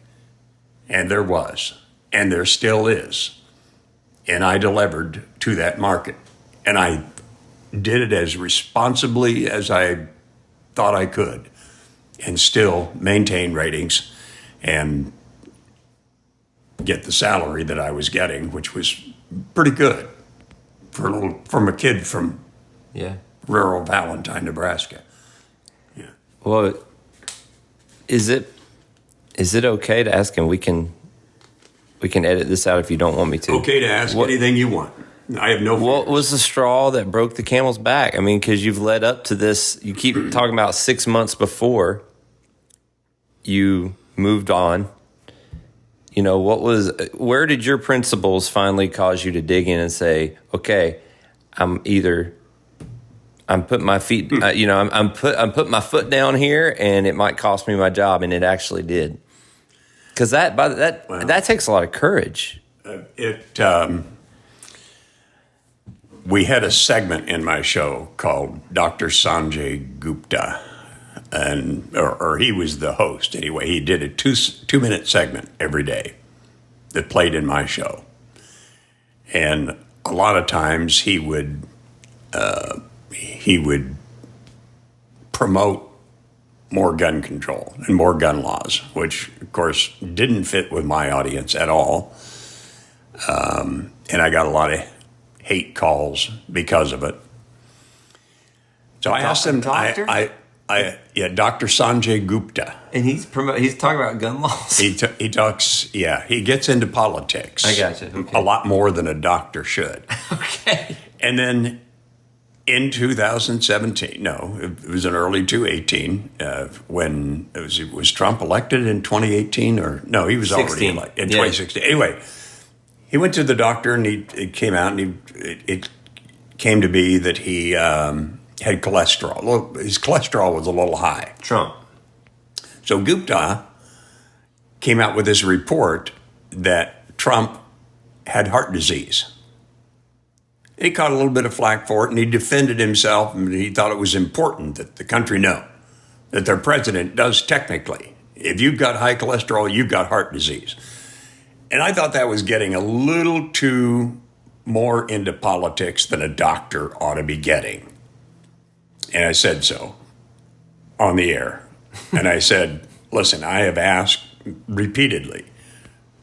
And there was, and there still is. And I delivered to that market. And I did it as responsibly as I thought I could, and still maintain ratings and get the salary that I was getting, which was pretty good from a kid from rural Valentine, Nebraska. Yeah.
Well, is it okay to ask him? We can edit this out if you don't want me to.
Okay to ask anything you want. I have no fear.
What was the straw that broke the camel's back? I mean, because you've led up to this. You keep talking about 6 months before you moved on. Where did your principles finally cause you to dig in and say, okay, I'm putting my feet, I'm putting my foot down here, and it might cost me my job, and it actually did. Because that takes a lot of courage.
We had a segment in my show called Dr. Sanjay Gupta, or he was the host anyway. He did a 2-minute segment every day that played in my show, and a lot of times he would promote more gun control and more gun laws, which of course didn't fit with my audience at all, and I got a lot of hate calls because of it. So I asked him, Dr. Dr. Sanjay Gupta.
And he's talking about gun laws.
He talks, he gets into politics.
I gotcha. Okay.
A lot more than a doctor should.
Okay.
And then in 2017, it was in early 2018, when it was Trump elected in 2018, or no, he was already elected in 2016. Anyway, he went to the doctor, and it came out, and it came to be that he had cholesterol. Well, his cholesterol was a little high.
Trump.
So Gupta came out with this report that Trump had heart disease. He caught a little bit of flack for it, and he defended himself, and he thought it was important that the country know that their president does technically. If you've got high cholesterol, you've got heart disease. And I thought that was getting a little too more into politics than a doctor ought to be getting. And I said so on the air. And I said, listen, I have asked repeatedly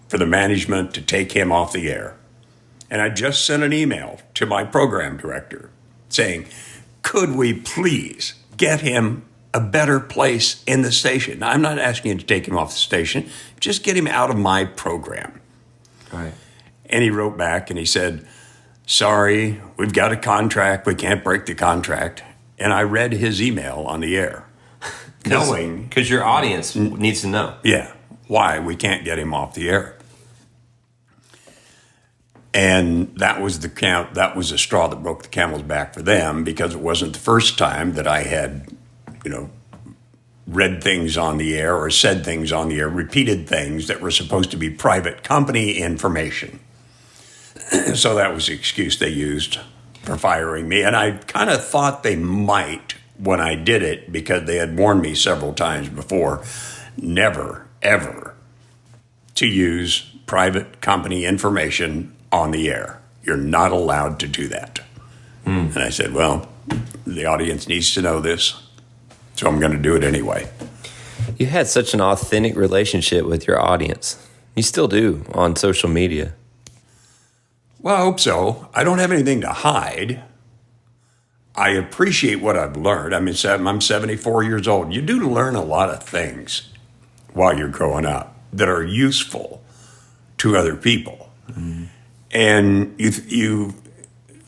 for the management to take him off the air. And I just sent an email to my program director saying, could we please get him a better place in the station? Now, I'm not asking you to take him off the station. Just get him out of my program.
Right.
And he wrote back and he said, sorry, we've got a contract. We can't break the contract. And I read his email on the air, knowing...
Because your audience needs to know.
Yeah, why we can't get him off the air. And that was the straw that broke the camel's back for them, because it wasn't the first time that I had, read things on the air or said things on the air, repeated things that were supposed to be private company information. So that was the excuse they used for firing me. And I kind of thought they might when I did it, because they had warned me several times before, never, ever to use private company information on the air. You're not allowed to do that. And I said, well, the audience needs to know this, so I'm going to do it anyway.
You had such an authentic relationship with your audience. You still do on social media.
Well, I hope so. I don't have anything to hide. I appreciate what I've learned. I mean, I'm 74 years old. You do learn a lot of things while you're growing up that are useful to other people. Mm-hmm. And you,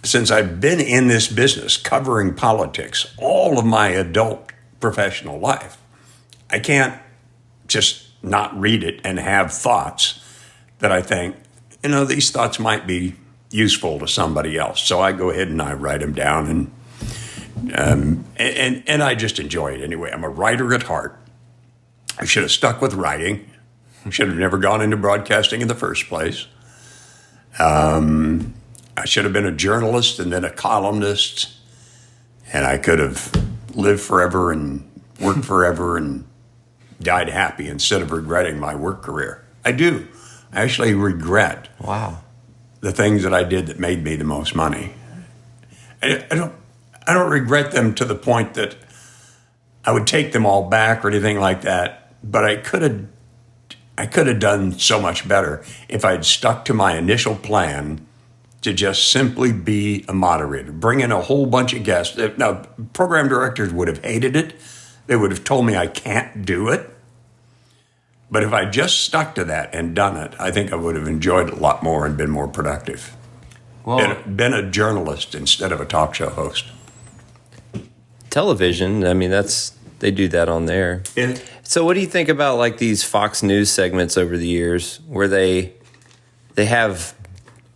since I've been in this business covering politics all of my adult professional life, I can't just not read it and have thoughts that I think, these thoughts might be useful to somebody else. So I go ahead and I write them down, and I just enjoy it anyway. I'm a writer at heart. I should have stuck with writing. Should have never gone into broadcasting in the first place. I should have been a journalist and then a columnist, and I could have lived forever and worked forever and died happy instead of regretting my work career. I do. I actually regret the things that I did that made me the most money. I don't regret them to the point that I would take them all back or anything like that, but I could have done so much better if I'd stuck to my initial plan to just simply be a moderator, bring in a whole bunch of guests. Now, program directors would have hated it. They would have told me I can't do it. But if I just stuck to that and done it, I think I would have enjoyed it a lot more and been more productive. Well, been a journalist instead of a talk show host.
Television, I mean, they do that on there. Yeah. So what do you think about like these Fox News segments over the years where they have,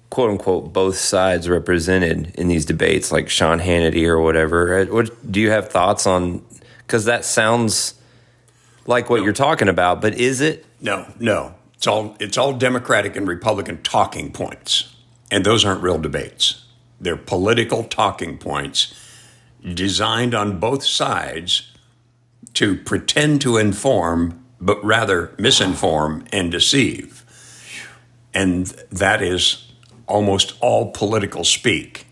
quote unquote, both sides represented in these debates, like Sean Hannity or whatever? Do you have thoughts on, because that sounds like what you're talking about, but is it?
No. It's all Democratic and Republican talking points. And those aren't real debates. They're political talking points designed on both sides to pretend to inform, but rather misinform and deceive. And that is almost all political speak,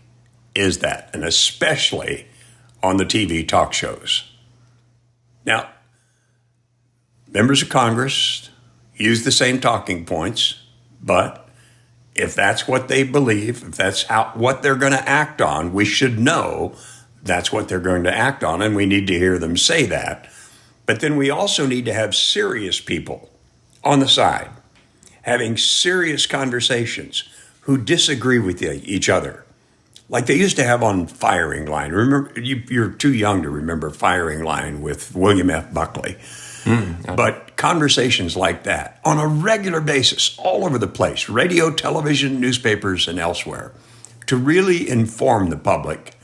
is that, and especially on the TV talk shows. Now, members of Congress use the same talking points, but if that's what they believe, if that's what they're going to act on, we should know that's what they're going to act on, and we need to hear them say that. But then we also need to have serious people on the side, having serious conversations who disagree with each other, like they used to have on Firing Line. Remember, you're too young to remember Firing Line with William F. Buckley. But conversations like that on a regular basis, all over the place, radio, television, newspapers, and elsewhere, to really inform the public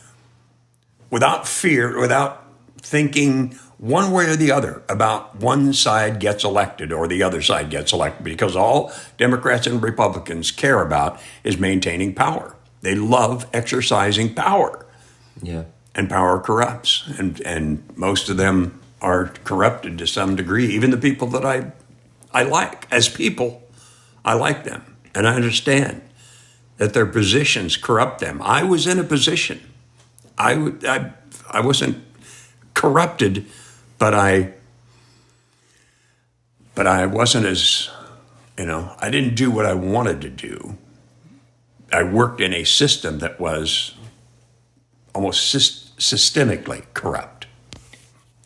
without fear, without thinking one way or the other about one side gets elected or the other side gets elected, because all Democrats and Republicans care about is maintaining power. They love exercising power.
Yeah.
And power corrupts. And most of them are corrupted to some degree. Even the people that I like. As people, I like them. And I understand that their positions corrupt them. I was in a position. I wasn't corrupted, but I wasn't as, I didn't do what I wanted to do. I worked in a system that was almost systemically corrupt.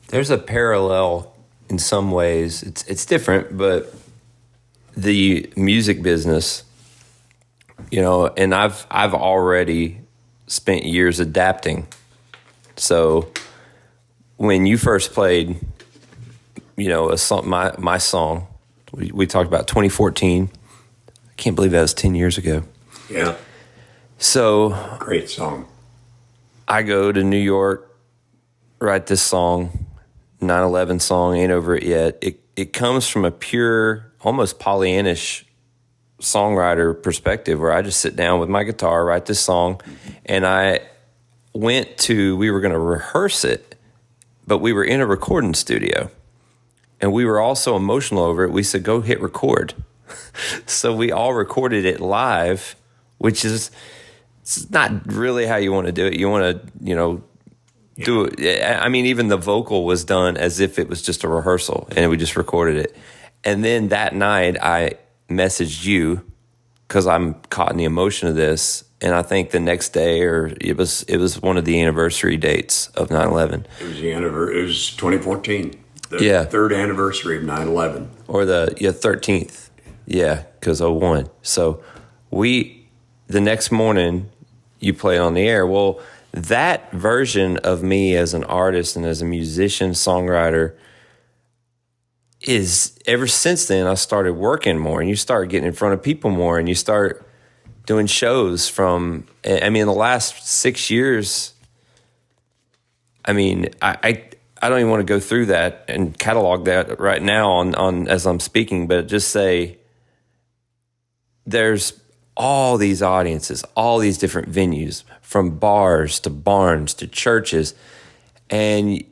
There's a parallel in some ways. It's different, but the music business, and I've already spent years adapting. So when you first played, a song, my song, we talked about 2014. I can't believe that was 10 years ago.
Yeah.
So
great song.
I go to New York, write this song, 9/11 song, Ain't Over It Yet. It comes from a pure, almost Pollyannish songwriter perspective, where I just sit down with my guitar, write this song, and we were going to rehearse it, but we were in a recording studio, and we were all so emotional over it, we said, go hit record. So we all recorded it live, which is, it's not really how you want to do it. You want to, do it. I mean, even the vocal was done as if it was just a rehearsal, and we just recorded it. And then that night I messaged you because I'm caught in the emotion of this. And I think the next day, or it was one of the anniversary dates of 9/11.
It was 2014. The third anniversary of 9/11.
Or the 13th. Yeah, because 01. So the next morning, you play on the air. Well, that version of me as an artist and as a musician, songwriter, is ever since then I started working more, and you start getting in front of people more, and you start doing shows in the last 6 years. I mean, I don't even want to go through that and catalog that right now on as I'm speaking, but just say there's all these audiences, all these different venues, from bars to barns to churches, and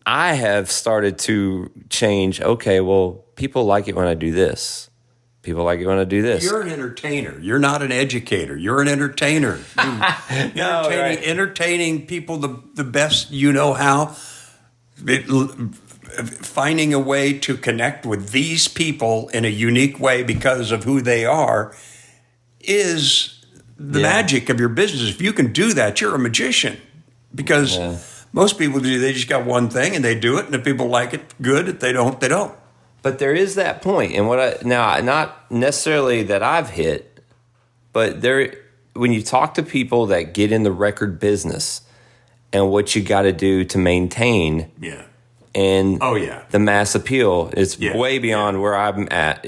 I have started to change. Okay, well, people like it when I do this. People like it when I do this.
You're an entertainer. You're not an educator. You're an entertainer. Entertaining people the best you know how. Finding a way to connect with these people in a unique way because of who they are is the magic of your business. If you can do that, you're a magician. Because most people they just got one thing and they do it, and if people like it, good. If they don't, they don't.
But there is that point, and not necessarily that I've hit, but when you talk to people that get in the record business and what you got to do to maintain, and the mass appeal is way beyond where I'm at.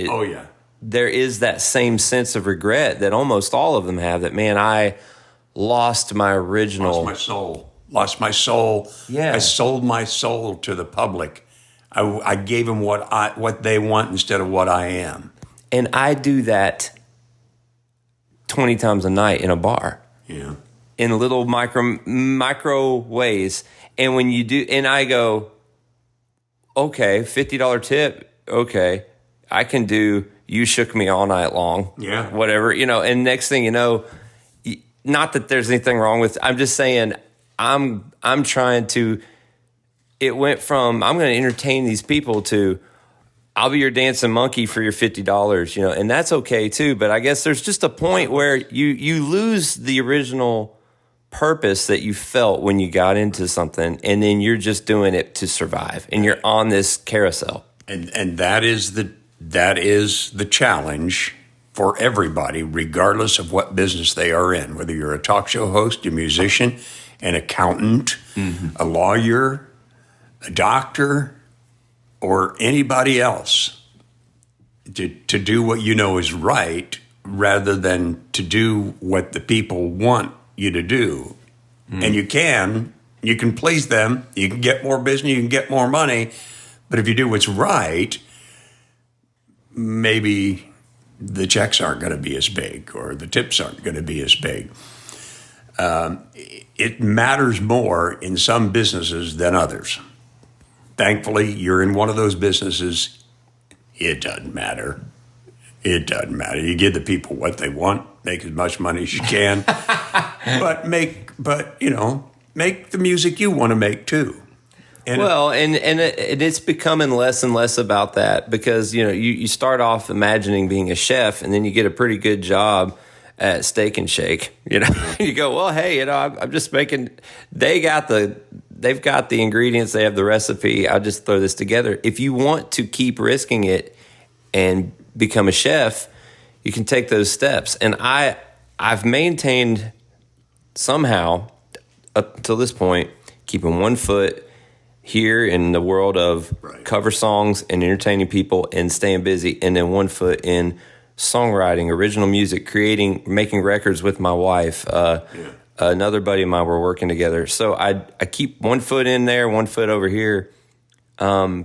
There is that same sense of regret that almost all of them have. That, man, I lost my original,
lost my soul.
Yeah,
I sold my soul to the public. I gave them what they want instead of what I am.
And I do that 20 times a night in a bar.
Yeah.
In little micro ways. And when you do, and I go, okay, $50 tip, okay, I can do You Shook Me All Night Long.
Yeah.
Whatever, and next thing you know, not that there's anything wrong with, I'm just saying I'm trying to, it went from, I'm going to entertain these people to, I'll be your dancing monkey for your $50, and that's okay too. But I guess there's just a point where you lose the original purpose that you felt when you got into something, and then you're just doing it to survive, and you're on this carousel.
And that is the challenge for everybody, regardless of what business they are in, whether you're a talk show host, a musician, an accountant, a lawyer, a doctor, or anybody else, to do what you know is right rather than to do what the people want you to do And you can please them. You can get more business. You can get more money. But if you do what's right, maybe the checks aren't going to be as big or the tips aren't going to be as big. It matters more in some businesses than others. Thankfully, you're in one of those businesses. It doesn't matter. It doesn't matter. You give the people what they want, make as much money as you can, but make the music you want to make too. And
it's becoming less and less about that because, you start off imagining being a chef and then you get a pretty good job at Steak and Shake. You go, well, hey, I'm just making. They've got the ingredients, they have the recipe. I'll just throw this together. If you want to keep risking it and become a chef, you can take those steps. And I've maintained somehow up until this point, keeping one foot here in the world of cover songs and entertaining people and staying busy, and then one foot in songwriting, original music, making records with my wife. Another buddy of mine, we're working together. So I keep one foot in there, one foot over here. But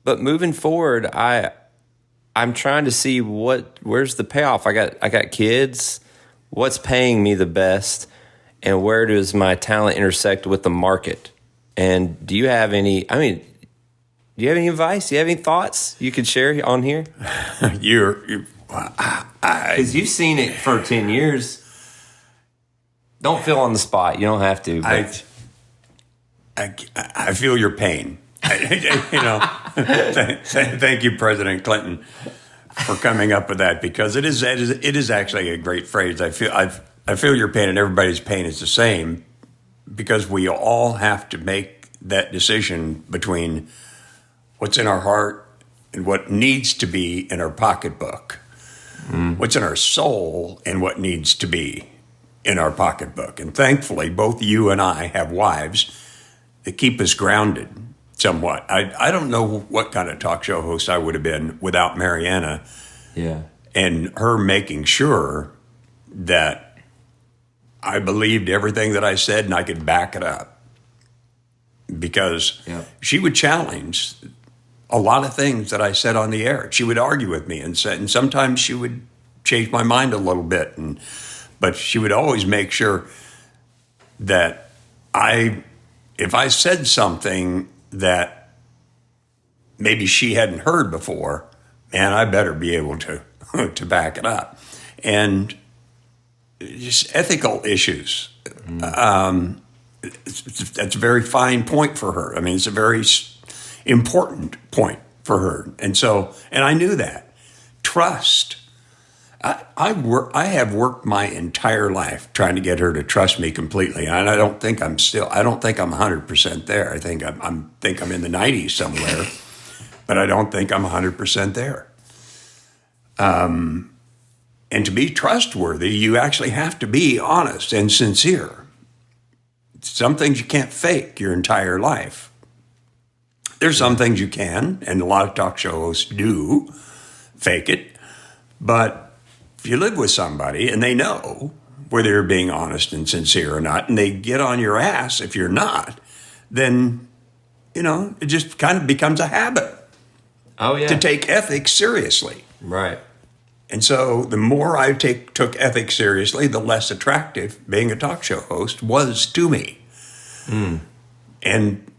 moving forward, I'm trying to see where's the payoff. I got kids. What's paying me the best, and where does my talent intersect with the market? And do you have any advice? Do you have any thoughts you could share on here? Because you've seen it for 10 years. Don't feel on the spot. You don't have to. But.
I feel your pain. Thank you, President Clinton, for coming up with that, because it is actually a great phrase. I feel your pain, and everybody's pain is the same, because we all have to make that decision between what's in our heart and what needs to be in our pocketbook. What's in our soul and what needs to be in our pocketbook. And thankfully, both you and I have wives that keep us grounded somewhat. I don't know what kind of talk show host I would have been without Marianna.
Yeah.
And her making sure that I believed everything that I said and I could back it up. Because she would challenge a lot of things that I said on the air. She would argue with me and sometimes she would change my mind a little bit. But she would always make sure that if I said something that maybe she hadn't heard before, man, I better be able to back it up. And just ethical issues. That's a very fine point for her. I mean, it's a very important point for her. And I knew that. Trust. I have worked my entire life trying to get her to trust me completely, and I don't think I'm 100% there. I think I'm in the 90s somewhere, but I don't think I'm 100% there. And to be trustworthy, you actually have to be honest and sincere. Some things you can't fake your entire life. There's some things you can, and a lot of talk show hosts do fake it, but if you live with somebody and they know whether you're being honest and sincere or not, and they get on your ass if you're not, then, it just kind of becomes a habit.
Oh, yeah.
To take ethics seriously.
Right.
And so the more I took ethics seriously, the less attractive being a talk show host was to me. And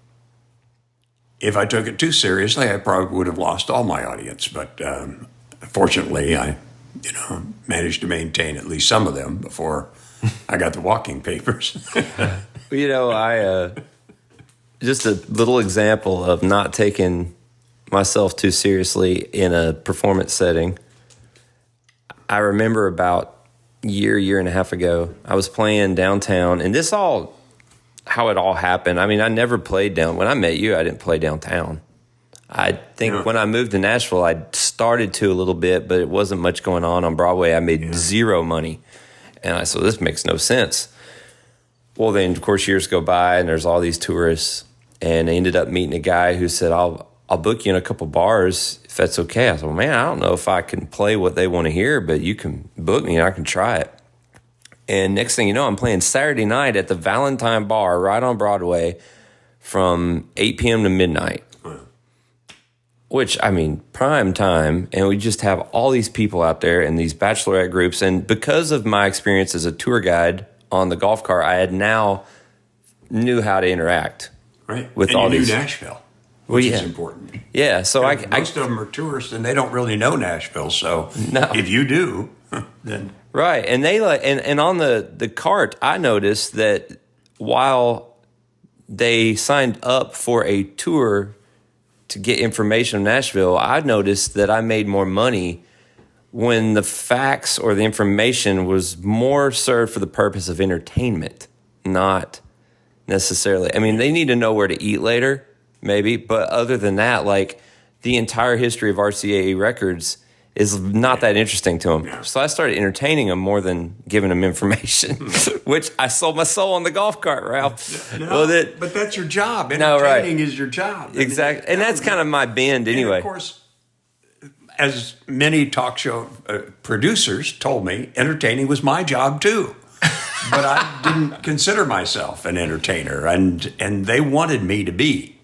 if I took it too seriously, I probably would have lost all my audience. But fortunately, I managed to maintain at least some of them before I got the walking papers.
Just a little example of not taking myself too seriously in a performance setting. I remember about year and a half ago, I was playing downtown, and how it all happened. I mean, I never played when I met you, I didn't play downtown. I think when I moved to Nashville, I started to a little bit, but it wasn't much going on Broadway. I made zero money. And I said, this makes no sense. Well, then, of course, years go by, and there's all these tourists. And I ended up meeting a guy who said, I'll book you in a couple bars if that's okay. I said, well, man, I don't know if I can play what they want to hear, but you can book me and I can try it. And next thing you know, I'm playing Saturday night at the Valentine Bar right on Broadway from 8 p.m. to midnight. Which, I mean, prime time, and we just have all these people out there in these bachelorette groups. And because of my experience as a tour guide on the golf cart, I had now knew how to interact with all these.
And you knew Nashville, which is important.
Yeah, so
most of them are tourists, and they don't really know Nashville. So if you do, then
right. And they and on the cart, I noticed that while they signed up for a tour to get information on Nashville, I noticed that I made more money when the facts or the information was more served for the purpose of entertainment, not necessarily. I mean, they need to know where to eat later, maybe, but other than that, like the entire history of RCAA records is not that interesting to them. Yeah. So I started entertaining them more than giving them information, which I sold my soul on the golf cart, Ralph.
No, but that's your job. Entertaining is your job.
Exactly. And that's kind of my bend anyway.
And of course, as many talk show producers told me, entertaining was my job too. But I didn't consider myself an entertainer, and they wanted me to be.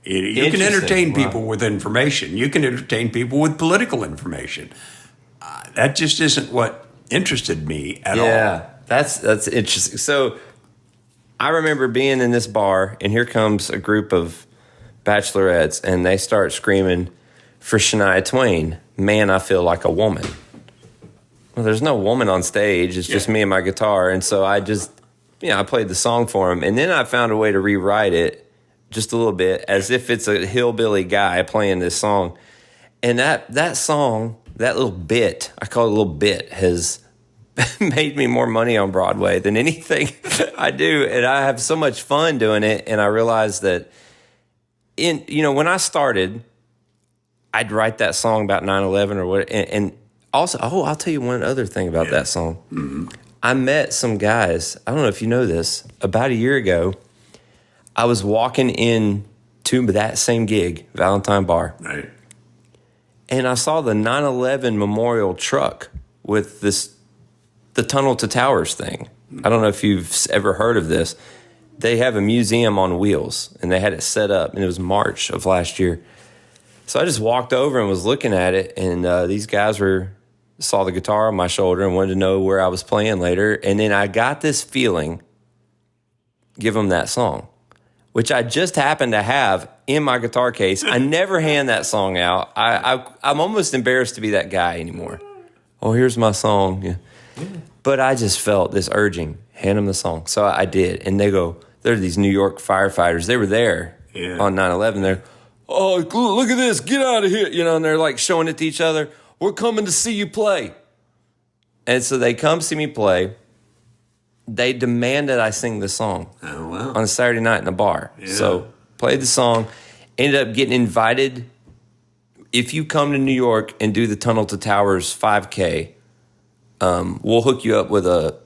You can entertain people with information. You can entertain people with political information. That just isn't what interested me at all.
Yeah, that's interesting. So I remember being in this bar, and here comes a group of bachelorettes, and they start screaming for Shania Twain, "Man, I Feel Like a Woman." Well, there's no woman on stage. It's just me and my guitar. And so I just, I played the song for them. And then I found a way to rewrite it just a little bit, as if it's a hillbilly guy playing this song. And that song, that little bit, I call it a little bit, has made me more money on Broadway than anything I do. And I have so much fun doing it. And I realized that when I started, I'd write that song about 9/11 or what. And also, I'll tell you one other thing about that song. Mm-hmm. I met some guys, I don't know if you know this, about a year ago. I was walking in to that same gig, Valentine Bar.
Right.
And I saw the 9/11 memorial truck with the Tunnel to Towers thing. I don't know if you've ever heard of this. They have a museum on wheels, and they had it set up, and it was March of last year. So I just walked over and was looking at it, and these guys saw the guitar on my shoulder and wanted to know where I was playing later. And then I got this feeling, give them that song, which I just happened to have in my guitar case. I never hand that song out. I'm almost embarrassed to be that guy anymore. Oh, here's my song. Yeah. But I just felt this urging, hand them the song. So I did. And they're these New York firefighters. They were there on 9/11. They're, oh, look at this, get out of here. And they're like showing it to each other. We're coming to see you play. And so they come see me play. They demanded I sing the song on a Saturday night in the bar. Yeah. So played the song, ended up getting invited. If you come to New York and do the Tunnel to Towers 5K, we'll hook you up with a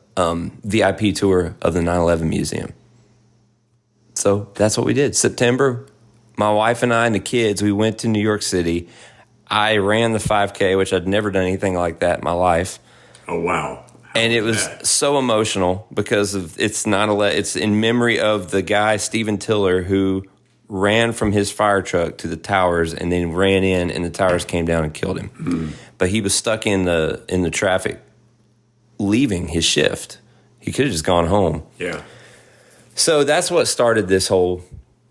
VIP tour of the 9/11 Museum. So that's what we did. September, my wife and I and the kids, we went to New York City. I ran the 5K, which I'd never done anything like that in my life.
Oh, wow.
And it was so emotional because it's in memory of the guy, Stephen Tiller, who ran from his fire truck to the towers and then ran in, and the towers came down and killed him. Mm. But he was stuck in the traffic leaving his shift. He could have just gone home.
Yeah.
So that's what started this whole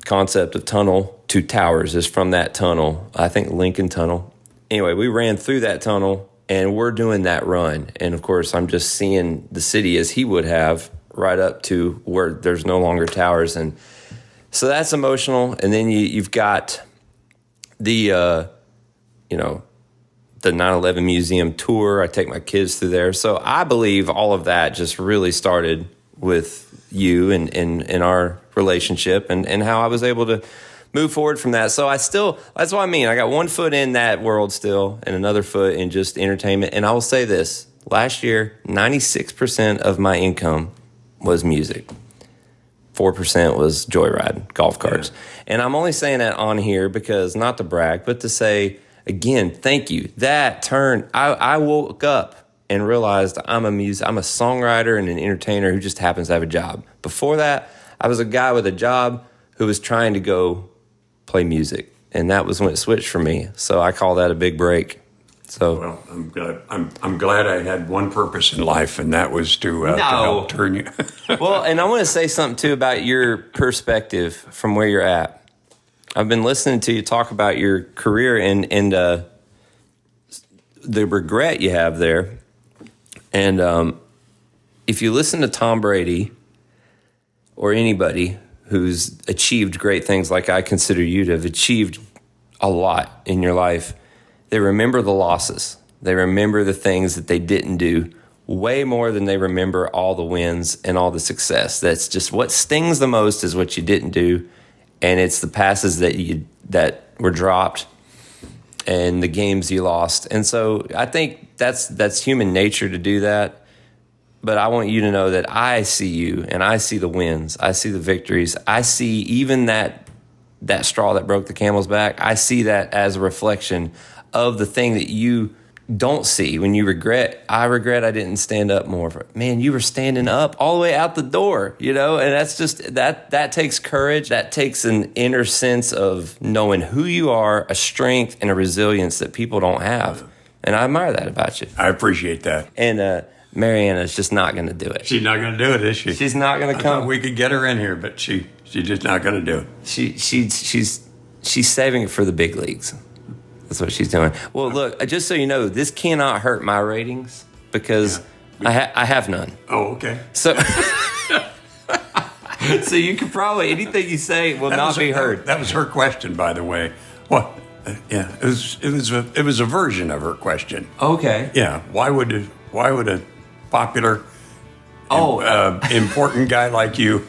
concept of Tunnel to Towers, is from that tunnel, I think Lincoln Tunnel. Anyway, we ran through that tunnel, and we're doing that run. And, of course, I'm just seeing the city as he would have right up to where there's no longer towers. And so that's emotional. And then you've got the 9/11 Museum tour. I take my kids through there. So I believe all of that just really started with you and our relationship and how I was able to move forward from that. So that's what I mean. I got one foot in that world still and another foot in just entertainment. And I will say this, last year, 96% of my income was music. 4% was joyride, golf carts. Yeah. And I'm only saying that on here because, not to brag, but to say, again, thank you. That turned, I woke up and realized I'm a songwriter and an entertainer who just happens to have a job. Before that, I was a guy with a job who was trying to go play music, and that was when it switched for me. So I call that a big break. So
Well, I'm glad I had one purpose in life, and that was to help turn you.
well, and I want to say something too about your perspective from where you're at. I've been listening to you talk about your career and the regret you have there. And if you listen to Tom Brady or anybody who's achieved great things like I consider you to have achieved a lot in your life, they remember the losses. They remember the things that they didn't do way more than they remember all the wins and all the success. That's just what stings the most is what you didn't do, and it's the passes that were dropped and the games you lost. And so I think that's human nature to do that. But I want you to know that I see you, and I see the wins. I see the victories. I see even that straw that broke the camel's back. I see that as a reflection of the thing that you don't see when you regret. I regret I didn't stand up more. Man, you were standing up all the way out the door, and that's just, that takes courage. That takes an inner sense of knowing who you are, a strength and a resilience that people don't have. And I admire that about you.
I appreciate that.
And Marianna's just not going to do it.
She's not going to do it, is she?
She's not going to come.
I thought we could get her in here, but she's just not going to do it.
She's saving it for the big leagues. That's what she's doing. Well, look, just so you know, this cannot hurt my ratings because I have none.
Oh, okay.
So, so you could probably, anything you say will not be heard.
That was her question, by the way. What? Yeah, it was a version of her question.
Okay.
Yeah. Why would a popular, important guy like you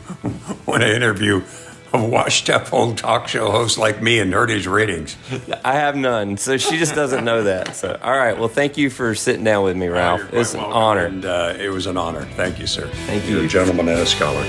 want to interview a washed-up old talk show host like me and hurt his ratings?
I have none, so she just doesn't know that. So, all right. Well, thank you for sitting down with me, Ralph. It was an honor.
And it was an honor. Thank you, sir.
Thank you.
You're a gentleman and a scholar.